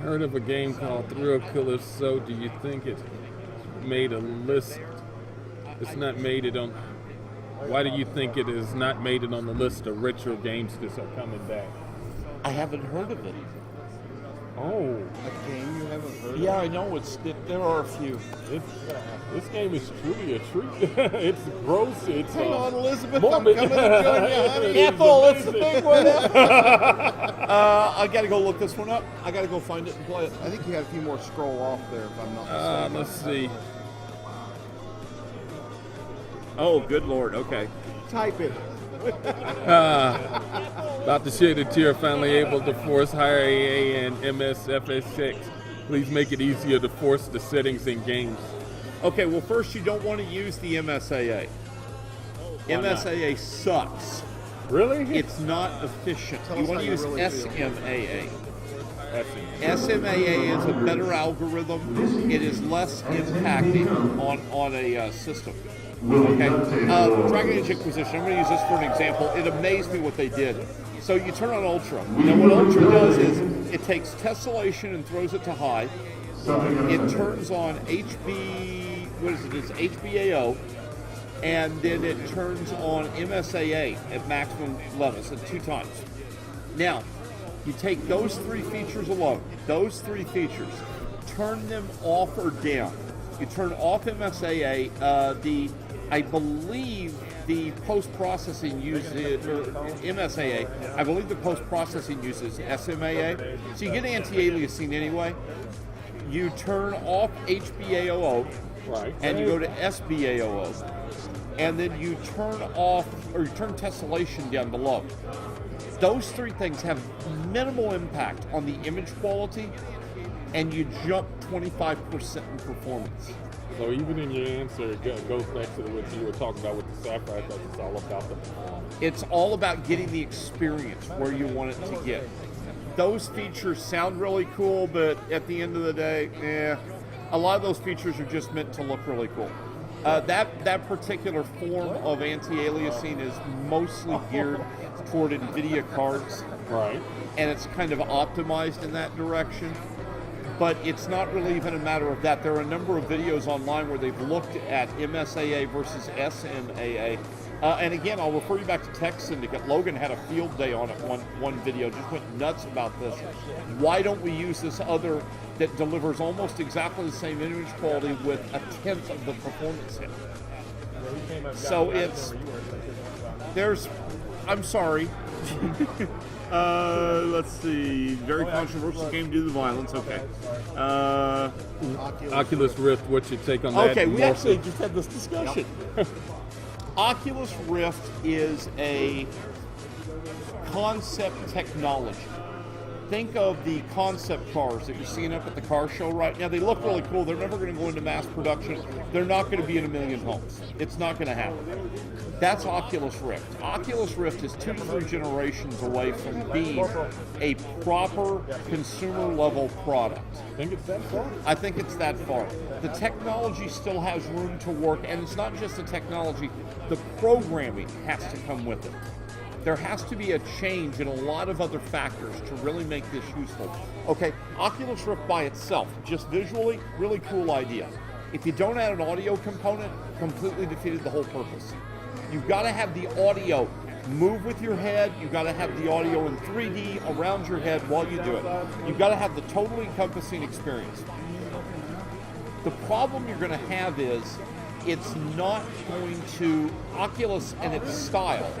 Heard of a game called Thrill Killer. So do you think it made a list? It's not made it on. Why do you think it is not made it on the list of retro games that are coming back? I haven't heard of it. Oh, A game you haven't heard of? Yeah, I know there are a few. this game is truly a treat. It's gross. It's Hang on, Elizabeth, morbid. I'm coming to join you, honey. Ethel, it's the big one. I got to go look this one up. I got to go find it and play it. I think you had a few more scroll off there, if I'm not mistaken. Let's see. Oh, good Lord. Okay. Type it. About to shed a tear, finally able to force higher AA and MSFS6. Please make it easier to force the settings in games. Okay, well, first, you don't want to use the MSAA. Why not? MSAA sucks. Really? It's not efficient. Tell You us want to how you use really feel. SMAA. That's SMAA is a better algorithm. It is less impacting on a system. Okay, Dragon Age Inquisition, I'm going to use this for an example. It amazed me what they did. So you turn on Ultra. Now what Ultra does is it takes tessellation and throws it to high. It turns on it's HBAO, and then it turns on MSAA at maximum levels at 2 times. Now, you take those 3 features alone, turn them off or down. You turn off MSAA, I believe the post-processing uses, or MSAA, I believe the post-processing uses SMAA. So you get anti-aliasing anyway. You turn off HBAOO, right. and you go to SBAOO. And then you turn off, or you turn tessellation down below. Those 3 things have minimal impact on the image quality, and you jump 25% in performance. So even in your answer, it goes back to what you were talking about with the Sapphire, because it's all about the performance. It's all about getting the experience where you want it to get. Those features sound really cool, but at the end of the day, a lot of those features are just meant to look really cool. That particular form of anti-aliasing is mostly geared toward NVIDIA cards. Right. And it's kind of optimized in that direction. But it's not really even a matter of that. There are a number of videos online where they've looked at MSAA versus SMAA. And again, I'll refer you back to Tech Syndicate. Logan had a field day on it, one video, just went nuts about this. Why don't we use this other that delivers almost exactly the same image quality with 1/10 of the performance hit? So I'm sorry. Let's see. Very controversial game due to the violence. Okay. Oculus Rift, what's your take on that? Okay, we actually just had this discussion. Oculus Rift is a concept technology think of the concept cars that you're seeing up at the car show right now. They look really cool. They're never going to go into mass production. They're not going to be in 1 million homes. It's not going to happen. That's Oculus Rift. Oculus Rift is 2 to 3 generations away from being a proper consumer level product. Think it's that far? I think it's that far. The technology still has room to work, and it's not just the technology, the programming has to come with it. There has to be a change in a lot of other factors to really make this useful. Okay, Oculus Rift by itself, just visually, really cool idea. If you don't add an audio component, completely defeated the whole purpose. You've got to have the audio move with your head. You've got to have the audio in 3D around your head while you do it. You've got to have the totally encompassing experience. The problem you're going to have is it's not going to, Oculus and its style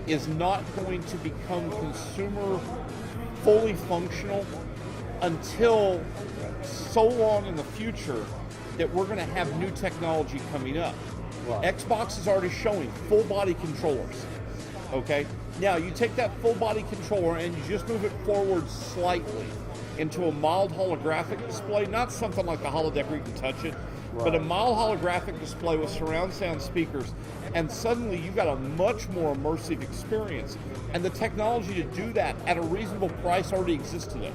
is not going to become consumer fully functional until so long in the future that we're going to have new technology coming up. Right. Xbox is already showing full body controllers. Okay? Now you take that full body controller and you just move it forward slightly into a mild holographic display, not something like the holodeck where you can touch it, but a mild holographic display with surround sound speakers, and suddenly you've got a much more immersive experience. And the technology to do that at a reasonable price already exists today.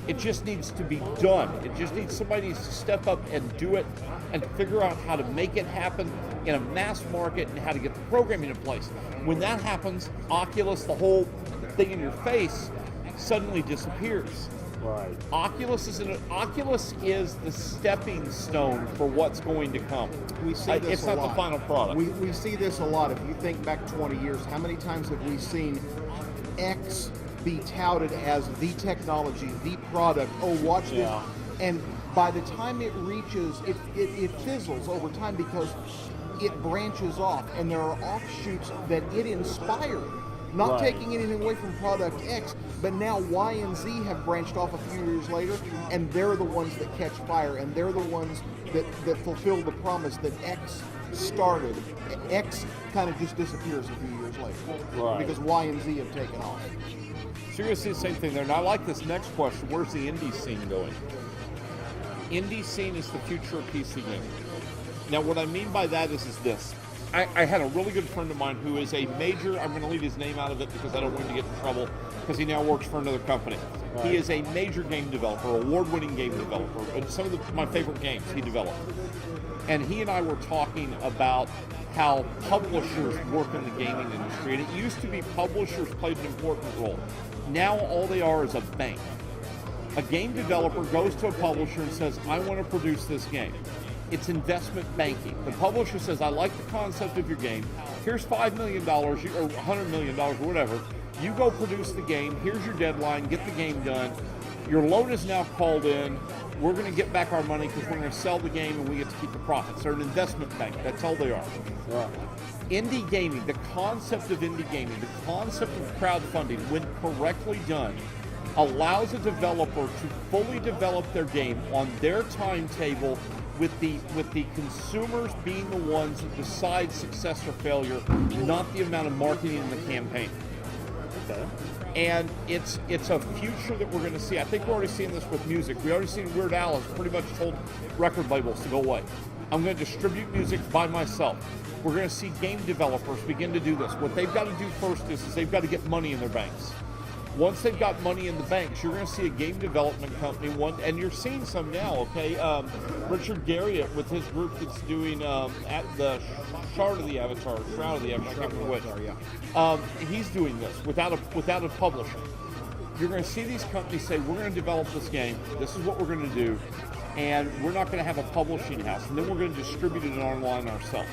It just needs to be done. It just needs somebody to step up and do it and figure out how to make it happen in a mass market and how to get the programming in place. When that happens, Oculus, the whole thing in your face, suddenly disappears. Right. Oculus is the stepping stone for what's going to come. We see this it's a not lot. the final product. We see this a lot. If you think back 20 years, how many times have we seen X be touted as the technology, the product? Oh, watch this. And by the time it reaches, it fizzles over time because it branches off, and there are offshoots that it inspired. Not taking anything away from product X, but now Y and Z have branched off a few years later, and they're the ones that catch fire, and they're the ones that fulfill the promise that X started. X kind of just disappears a few years later because Y and Z have taken off. So you're going to see the same thing there. And I like this next question. Where's the indie scene going? Indie scene is the future of PC gaming. Now, what I mean by that is this. I had a really good friend of mine who is a major, I'm going to leave his name out of it because I don't want him to get in trouble because he now works for another company. Right. He is a major game developer, award-winning game developer, and some of my favorite games he developed. And he and I were talking about how publishers work in the gaming industry. And it used to be publishers played an important role. Now all they are is a bank. A game developer goes to a publisher and says, I want to produce this game. It's investment banking. The publisher says, I like the concept of your game. Here's $5 million or $100 million or whatever. You go produce the game. Here's your deadline. Get the game done. Your loan is now called in. We're going to get back our money because we're going to sell the game and we get to keep the profits. They're an investment bank. That's all they are. Right. Indie gaming, the concept of indie gaming, the concept of crowdfunding, when correctly done, allows a developer to fully develop their game on their timetable with the consumers being the ones who decide success or failure, not the amount of marketing in the campaign. Okay. And it's a future that we're going to see. I think we're already seeing this with music. We already seen Weird Al has pretty much told record labels to go away. I'm going to distribute music by myself. We're going to see game developers begin to do this. What they've got to do first is they've got to get money in their banks. Once they've got money in the banks, you're going to see a game development company, and you're seeing some now, okay? Richard Garriott with his group that's doing at the Shroud of the Avatar, I can't remember which. He's doing this without a publisher. You're going to see these companies say, we're going to develop this game, this is what we're going to do, and we're not going to have a publishing house, and then we're going to distribute it online ourselves.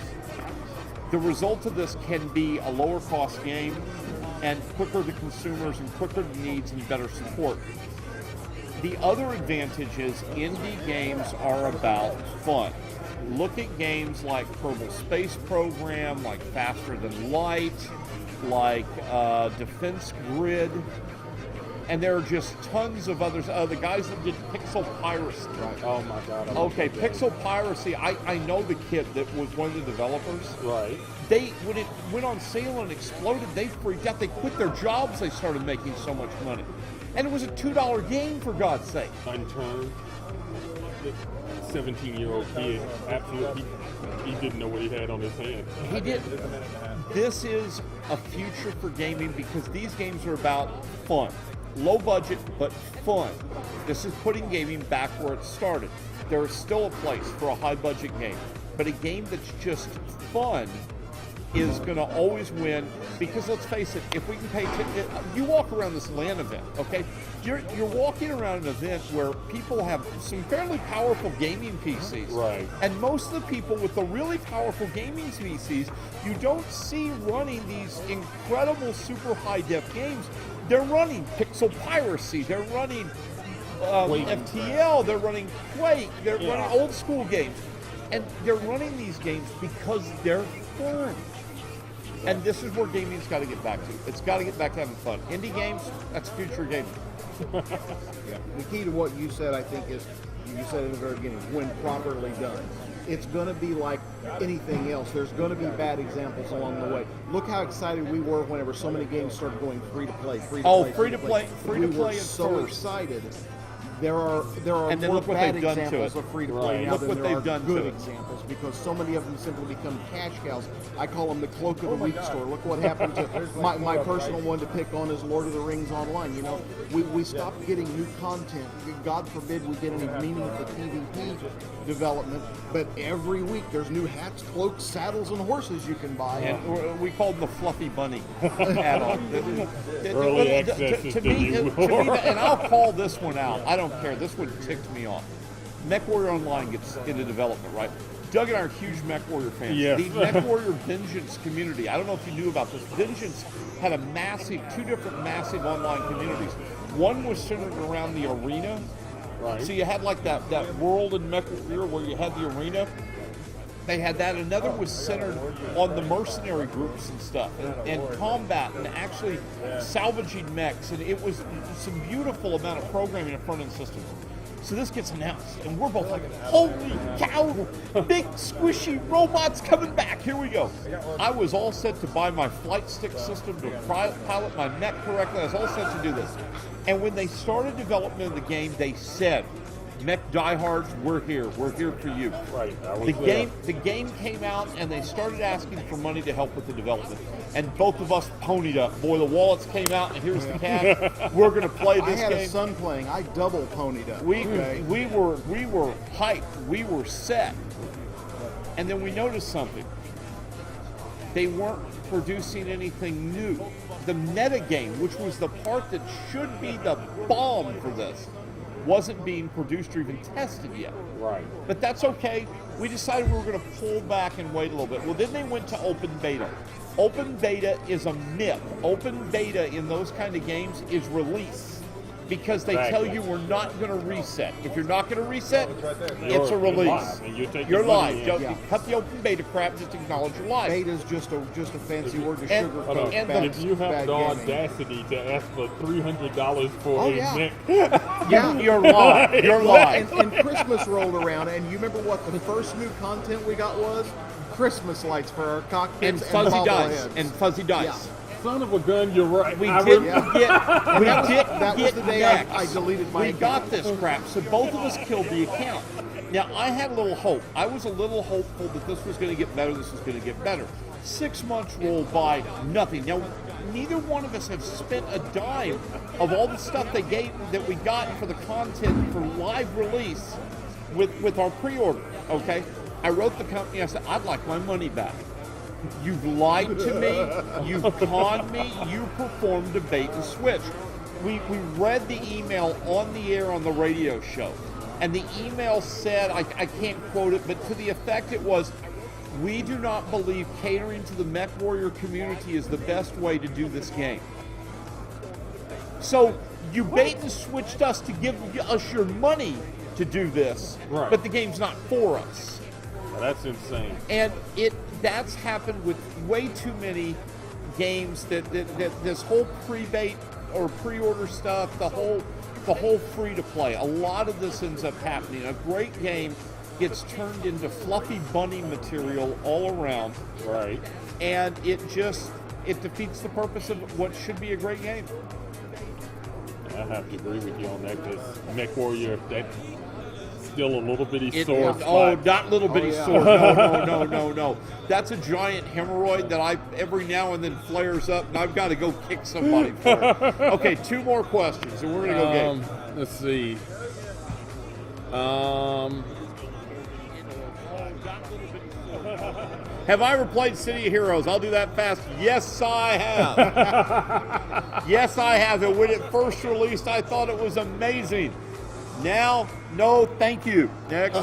The result of this can be a lower cost game, and quicker to consumers and quicker to needs and better support. The other advantage is indie games are about fun. Look at games like Kerbal Space Program, like Faster Than Light, like Defense Grid. And there are just tons of others. The guys that did Pixel Piracy. Right. Oh my God. I love Okay, that game. Pixel Piracy. I know the kid that was one of the developers. Right. When it went on sale and exploded, they freaked out. They quit their jobs. They started making so much money, and it was a $2 game, for God's sake. Unturned. 17-year-old kid. Absolutely. He didn't know what he had on his hand. He did. This is a future for gaming because these games are about fun. Low budget, but fun. This is putting gaming back where it started. There is still a place for a high budget game, but a game that's just fun is going to always win because let's face it, if we can pay you walk around this LAN event, okay? You're walking around an event where people have some fairly powerful gaming PCs. Right. And most of the people with the really powerful gaming PCs, you don't see running these incredible super high def games. They're running Pixel Piracy, they're running FTL, they're running Quake, they're running old school games. And they're running these games because they're fun. And this is where gaming's got to get back to. It's got to get back to having fun. Indie games, that's future gaming. Yeah. The key to what you said, I think, is you said in the very beginning, when properly done. It's going to be like anything else. There's going to be bad examples along the way. Look how excited we were whenever so many games started going free to play. Free to play We were is so first. excited. There are And then more look what bad they've done to examples it. of free to Right. play now Look than what there they've are done good to it. examples because so many of them simply become cash cows. I call them the cloak of the week store. Look what happened to my personal one to pick on is Lord of the Rings Online. You know, we stopped getting new content. God forbid we get any meaningful PvP development, but every week there's new hats, cloaks, saddles, and horses you can buy. And we called them the Fluffy Bunny add-on. Early access is to the me, new and I'll call this one out. I don't care. This one ticked me off. MechWarrior Online gets into development, right? Doug and I are huge MechWarrior fans. Yes. The MechWarrior Vengeance community, I don't know if you knew about this. Vengeance had two different massive online communities. One was centered around the arena. Right. So you had like that world in MechWarrior where you had the arena. They had that. Another was centered on the mercenary groups and stuff, and combat, and actually salvaging mechs, and it was some beautiful amount of programming and front-end systems. So this gets announced, and we're both like, holy cow, big squishy robots coming back, here we go. I was all set to buy my flight stick system to pilot my mech correctly. I was all set to do this. And when they started development of the game, they said, Mech diehards, we're here for you. Right. The game came out and they started asking for money to help with the development. And both of us ponied up. Boy, the wallets came out and here's the cash. We're gonna play this game. I had a son playing. I double ponied up. We were hyped. We were set. And then we noticed something. They weren't producing anything new. The metagame, which was the part that should be the bomb for this, wasn't being produced or even tested yet. Right. But that's okay. We decided we were going to pull back and wait a little bit. Well, then they went to open beta. Open beta is a myth. Open beta in those kind of games is release. Because they tell you we're not going to reset. If you're not going to reset, it's a release. You're live. Cut the open beta crap, just acknowledge you're live. Beta's just a fancy word to sugarcoat. If you have the audacity to ask for $300 for a mech, yeah, you're live. You're live. And Christmas rolled around, and you remember what the first new content we got was? Christmas lights for our cockpits And fuzzy dice. bobbleheads. And fuzzy dice. Yeah. son of a gun, you're right. We I didn't remember- get. That was the day I deleted my We got account. this crap, so both of us killed the account. Now, I had a little hope. I was a little hopeful that this was going to get better, this was going to get better. 6 months rolled by, nothing. Now, neither one of us have spent a dime of all the stuff they gave that we got for the content for live release with our pre-order, okay? I wrote the company, I said, I'd like my money back. You've lied to me, you've conned me, you performed a bait and switch. We read the email on the air on the radio show, and the email said, I can't quote it, but to the effect it was, we do not believe catering to the MechWarrior community is the best way to do this game. So you bait and switched us to give us your money to do this, Right. but the game's not for us. That's insane. And that's happened with way too many games that this whole pre-bait or pre-order stuff, the whole free-to-play, a lot of this ends up happening. A great game gets turned into fluffy bunny material all around. Right. And it defeats the purpose of what should be a great game. I have to agree with you on that because Mech Warrior, that's still a little bitty sore spot. Oh, not little bitty yeah. sore. No. That's a giant hemorrhoid that every now and then flares up, and I've got to go kick somebody for it. Okay, 2 more questions, and we're going to go game. Let's see. Have I ever played City of Heroes? I'll do that fast. Yes, I have. Yes, I have. And when it first released, I thought it was amazing. Now, no, thank you. Next.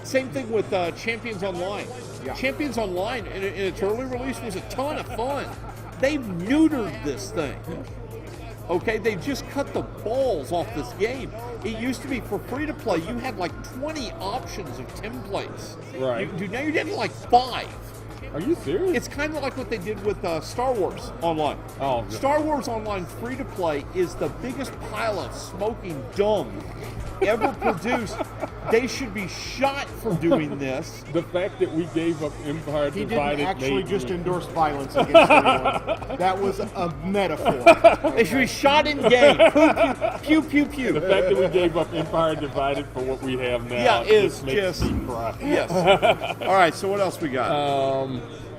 Same thing with Champions Online. Yeah. Champions Online, in its early release, was a ton of fun. They've neutered this thing. Okay, they just cut the balls off this game. It used to be for free to play. You had like 20 options of templates. Right. Now you're getting like 5. Are you serious? It's kind of like what they did with Star Wars Online. Oh, good. Star Wars Online free to play is the biggest pile of smoking dung ever produced. They should be shot for doing this. The fact that we gave up Empire He Divided didn't actually made just me- endorse violence against anyone. That was a metaphor. They should be shot in game. Pew, pew, pew, The pew. fact that we gave up Empire Divided for what we have now Yeah, is makes just- me cry. Yes. All right, so what else we got?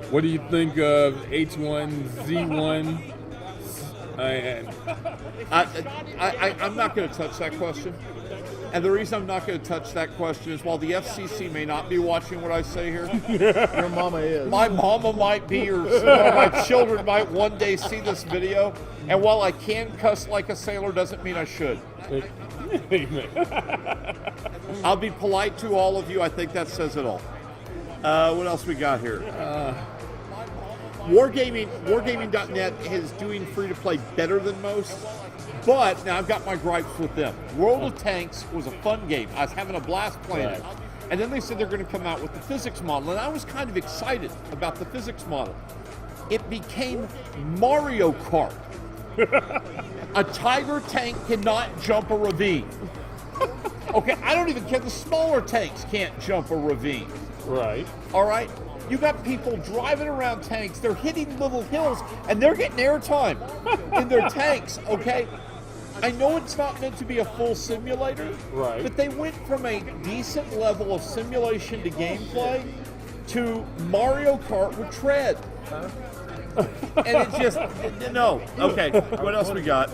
What do you think of H1Z1? And I'm not going to touch that question. And the reason I'm not going to touch that question is while the FCC may not be watching what I say here, Your mama is. my mama might be, or my children might one day see this video. And while I can cuss like a sailor, doesn't mean I should. I'll be polite to all of you. I think that says it all. What else we got here? Wargaming.net is doing free-to-play better than most. But now I've got my gripes with them. World of Tanks was a fun game. I was having a blast playing it. And then they said they're going to come out with the physics model. And I was kind of excited about the physics model. It became Mario Kart. A Tiger tank cannot jump a ravine. Okay, I don't even care. The smaller tanks can't jump a ravine. Right. All right? You got people driving around tanks. They're hitting little hills, and they're getting airtime in their tanks, okay? I know it's not meant to be a full simulator, Right. but they went from a decent level of simulation to gameplay to Mario Kart with tread. And it just, no. Okay, what else we got?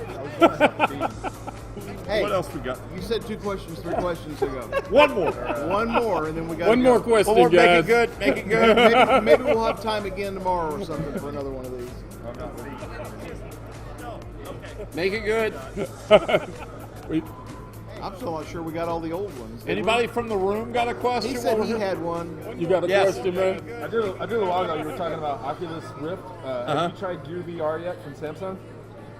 Hey, What else we got? you said 2 questions 3 questions ago. One more. One more, and then we got One more question, One more, make guys. it good, make it good. Maybe we'll have time again tomorrow or something for another one of these. Make it good. Wait, I'm still not sure we got all the old ones. Did Anybody from the room got a question? He said he had one. you got a Yes. question, man? I did a while ago. You were talking about Oculus Rift. Have you tried Gear VR yet from Samsung?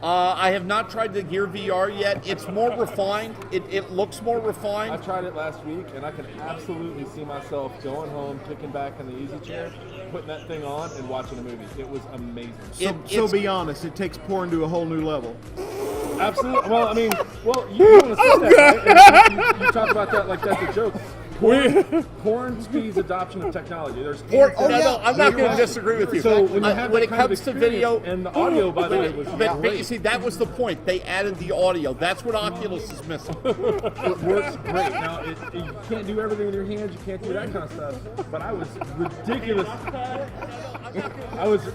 I have not tried the Gear VR yet. It's more refined. It looks more I refined. tried it last week, and I can absolutely see myself going home, kicking back in the easy chair, putting that thing on, and watching a movie. It was amazing. So It's- be honest, it takes porn to a whole new level. Absolutely. Well, I mean, you want to say that, right? And you talk about that like that's a joke. Porn speeds adoption of technology. There's Or, Oh, no, yeah. no, I'm not You're going right. to disagree with you. So when you have when that it kind of comes to video, experience, and the audio, by the way, was but you see, that was the point. They added the audio. That's what Oculus is missing. it works great. Now, you can't do everything with your hands. You can't do that kind of stuff. But I was ridiculous. I was.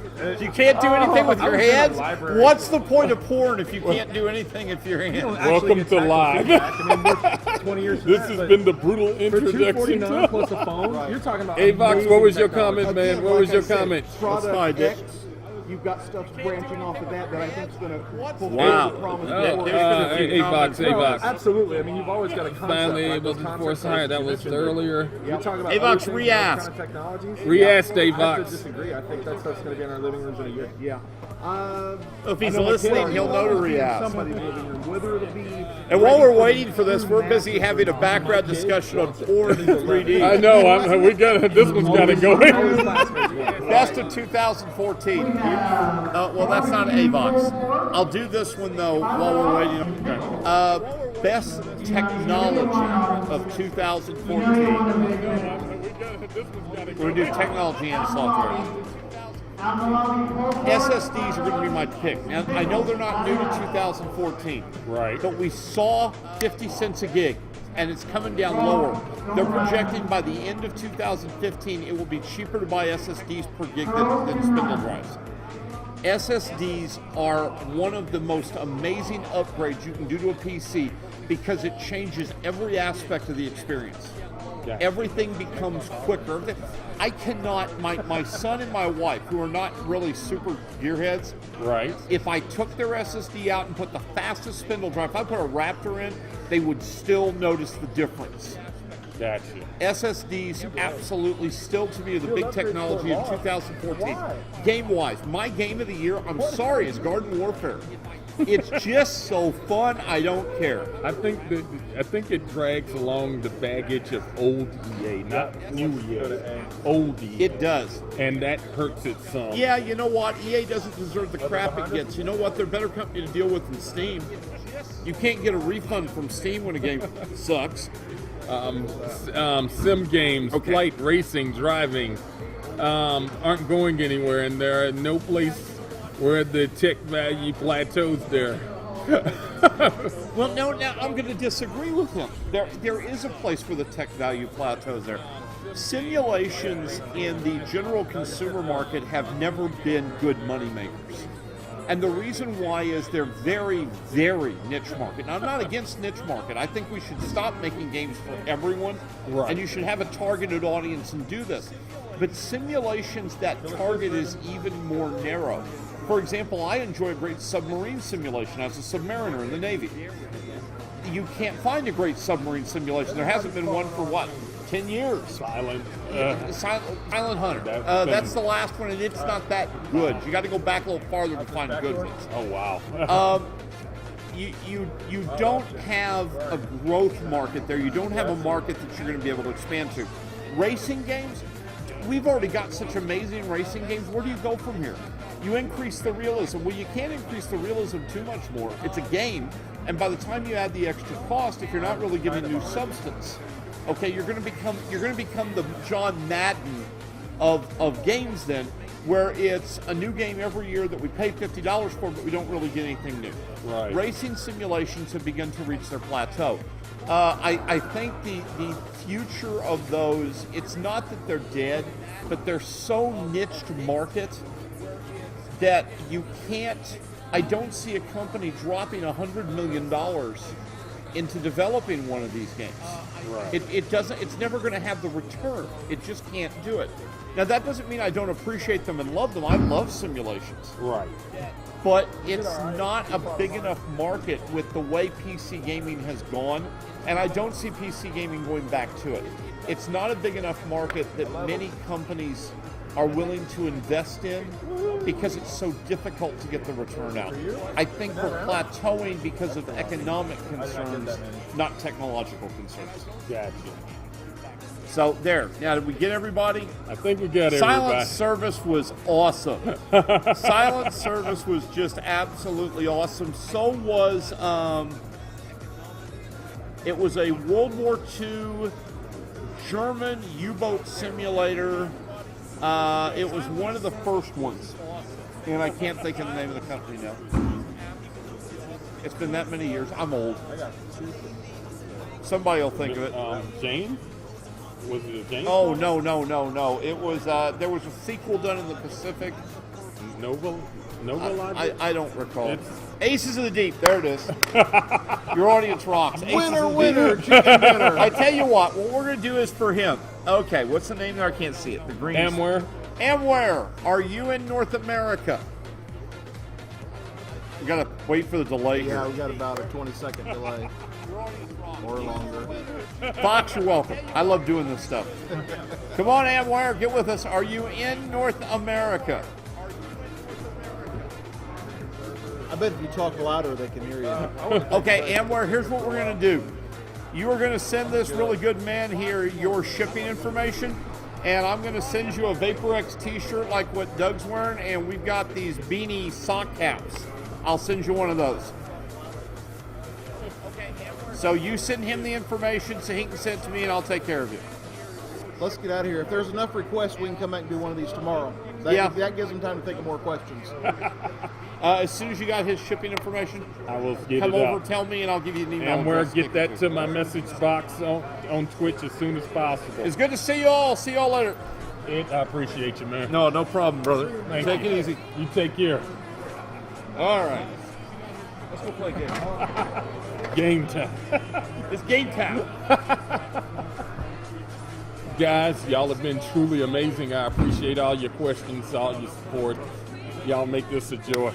You can't do anything with I your was in a hands. library. What's the point of porn if you can't do anything with your You don't hands? actually Welcome get to tactile live. feedback. I mean, we're 20 years from This that, has but been the brutal for introduction. $249 plus a phone, you're talking about. Hey, Vox, what amazing was your technology. comment, man? Again, What like was your I said, comment? Product fine, Dick. X, you've got stuff branching off of that I think is going to fulfill Wow. the promise Yeah, of there's porn. been a few Hey, Vox, hey, No, Vox. absolutely. I mean, you've always got a concept. Finally like able those to concept force cars hire. That you was mentioned. earlier. You talk about Hey, other Vox, things, re-ask. other kind of technologies. Re-ask, Dave I have Vox. to disagree. I think that stuff's going to be in our living rooms in a year. Yeah. If he's I know my kids listening, are he'll know to always being react. Somebody's living room, whether it'll be. And while we're waiting for this, we're busy having a background discussion on porn in 3D. I know. This one's got to go in. Best of 2014. Well, that's not AVOX. I'll do this one, though, while we're waiting. Best technology of 2014. We're going to do technology and software. SSDs are going to be my pick. Now, I know they're not new to 2014. Right. But we saw 50 cents a gig, and it's coming down lower. They're projecting by the end of 2015 it will be cheaper to buy SSDs per gig than spindle drives. SSDs are one of the most amazing upgrades you can do to a PC because it changes every aspect of the experience. Yeah. Everything becomes quicker. I cannot, my son and my wife, who are not really super gearheads, Right. if I took their SSD out and put the fastest spindle drive, if I put a Raptor in, they would still notice the difference. Gotcha. SSDs absolutely still to me are the big technology of 2014. Game-wise, my game of the year, I'm sorry, is Garden Warfare. It's just so fun, I don't care. I think it drags along the baggage of old EA, not new EA, old EA. It does. And that hurts it some. Yeah, you know what? EA doesn't deserve the crap it gets. You know what? They're a better company to deal with than Steam. You can't get a refund from Steam when a game sucks. Sim games, Okay. flight, racing, driving aren't going anywhere, and there are no place where the tech value plateaus there. Well, no, now I'm going to disagree with him. There is a place where the tech value plateaus there. Simulations in the general consumer market have never been good money makers. And the reason why is they're very, very niche market. Now, I'm not against niche market. I think we should stop making games for everyone. Right. And you should have a targeted audience and do this. But simulations that target is even more narrow. For example, I enjoy a great submarine simulation as a submariner in the Navy. You can't find a great submarine simulation. There hasn't been one for what? 10 years. Island. Island Hunter. That's the last one, and it's not that good. You got to go back a little farther to find good ones. Oh wow. You don't have a growth market there. You don't have a market that you're going to be able to expand to. Racing games, we've already got such amazing racing games. Where do you go from here? You increase the realism. Well, you can't increase the realism too much more. It's a game, and by the time you add the extra cost, if you're not really giving new substance, okay, you're going to become the John Madden of games then, where it's a new game every year that we pay $50 for, but we don't really get anything new. Right. Racing simulations have begun to reach their plateau. I think the future of those, it's not that they're dead, but they're so niched market that you can't, I don't see a company dropping $100 million into developing one of these games. Right. It doesn't, it's never going to have the return. It just can't do it. Now that doesn't mean I don't appreciate them and love them. I love simulations. Right. But it's not a big enough market with the way PC gaming has gone, and I don't see PC gaming going back to it. It's not a big enough market that many companies are willing to invest in because it's so difficult to get the return out. I think we're plateauing because of economic concerns, not technological concerns. Gotcha. So there. Now, did we get everybody? I think we got Silent everybody. Service was awesome. Silent Service was just absolutely awesome. So was, it was a World War II German U-boat simulator. It was one of the first ones. And I can't think of the name of the company now. It's been that many years. I'm old. Somebody will think of it. James? Was it a James? Oh, no. It was, there was a sequel done in the Pacific. Nova Logic? I don't recall. It's- Aces of the Deep. There it is. Your audience rocks. Aces Winner, of the winner, Deep. chicken dinner. I tell you what we're going to do is for him. Okay, what's the name there? I can't see it. The green. Amware? Amware, are you in North America? We got to wait for the delay Yeah, here. we got about a 20-second delay or longer. Fox, you're welcome. I love doing this stuff. Come on, Amware, get with us. Are you in North America? I bet if you talk louder, they can hear you. Okay, Anwar, here's what we're going to do. You are going to send this really good man here your shipping information, and I'm going to send you a VaporX t-shirt like what Doug's wearing, and we've got these beanie sock caps. I'll send you one of those. So you send him the information so he can send it to me, and I'll take care of you. Let's get out of here. If there's enough requests, we can come back and do one of these tomorrow. That gives them time to think of more questions. As soon as you got his shipping information, I will get come it over, out. tell me, and I'll give you an email. And we'll address. get that to my message box on Twitch as soon as possible. It's good to see you all. See you all later. I appreciate you, man. No problem, brother. Thank Take you. it easy. You take care. All right. Let's go play a game. Game time. It's game time. Guys, y'all have been truly amazing. I appreciate all your questions, all your support. Y'all make this a joy.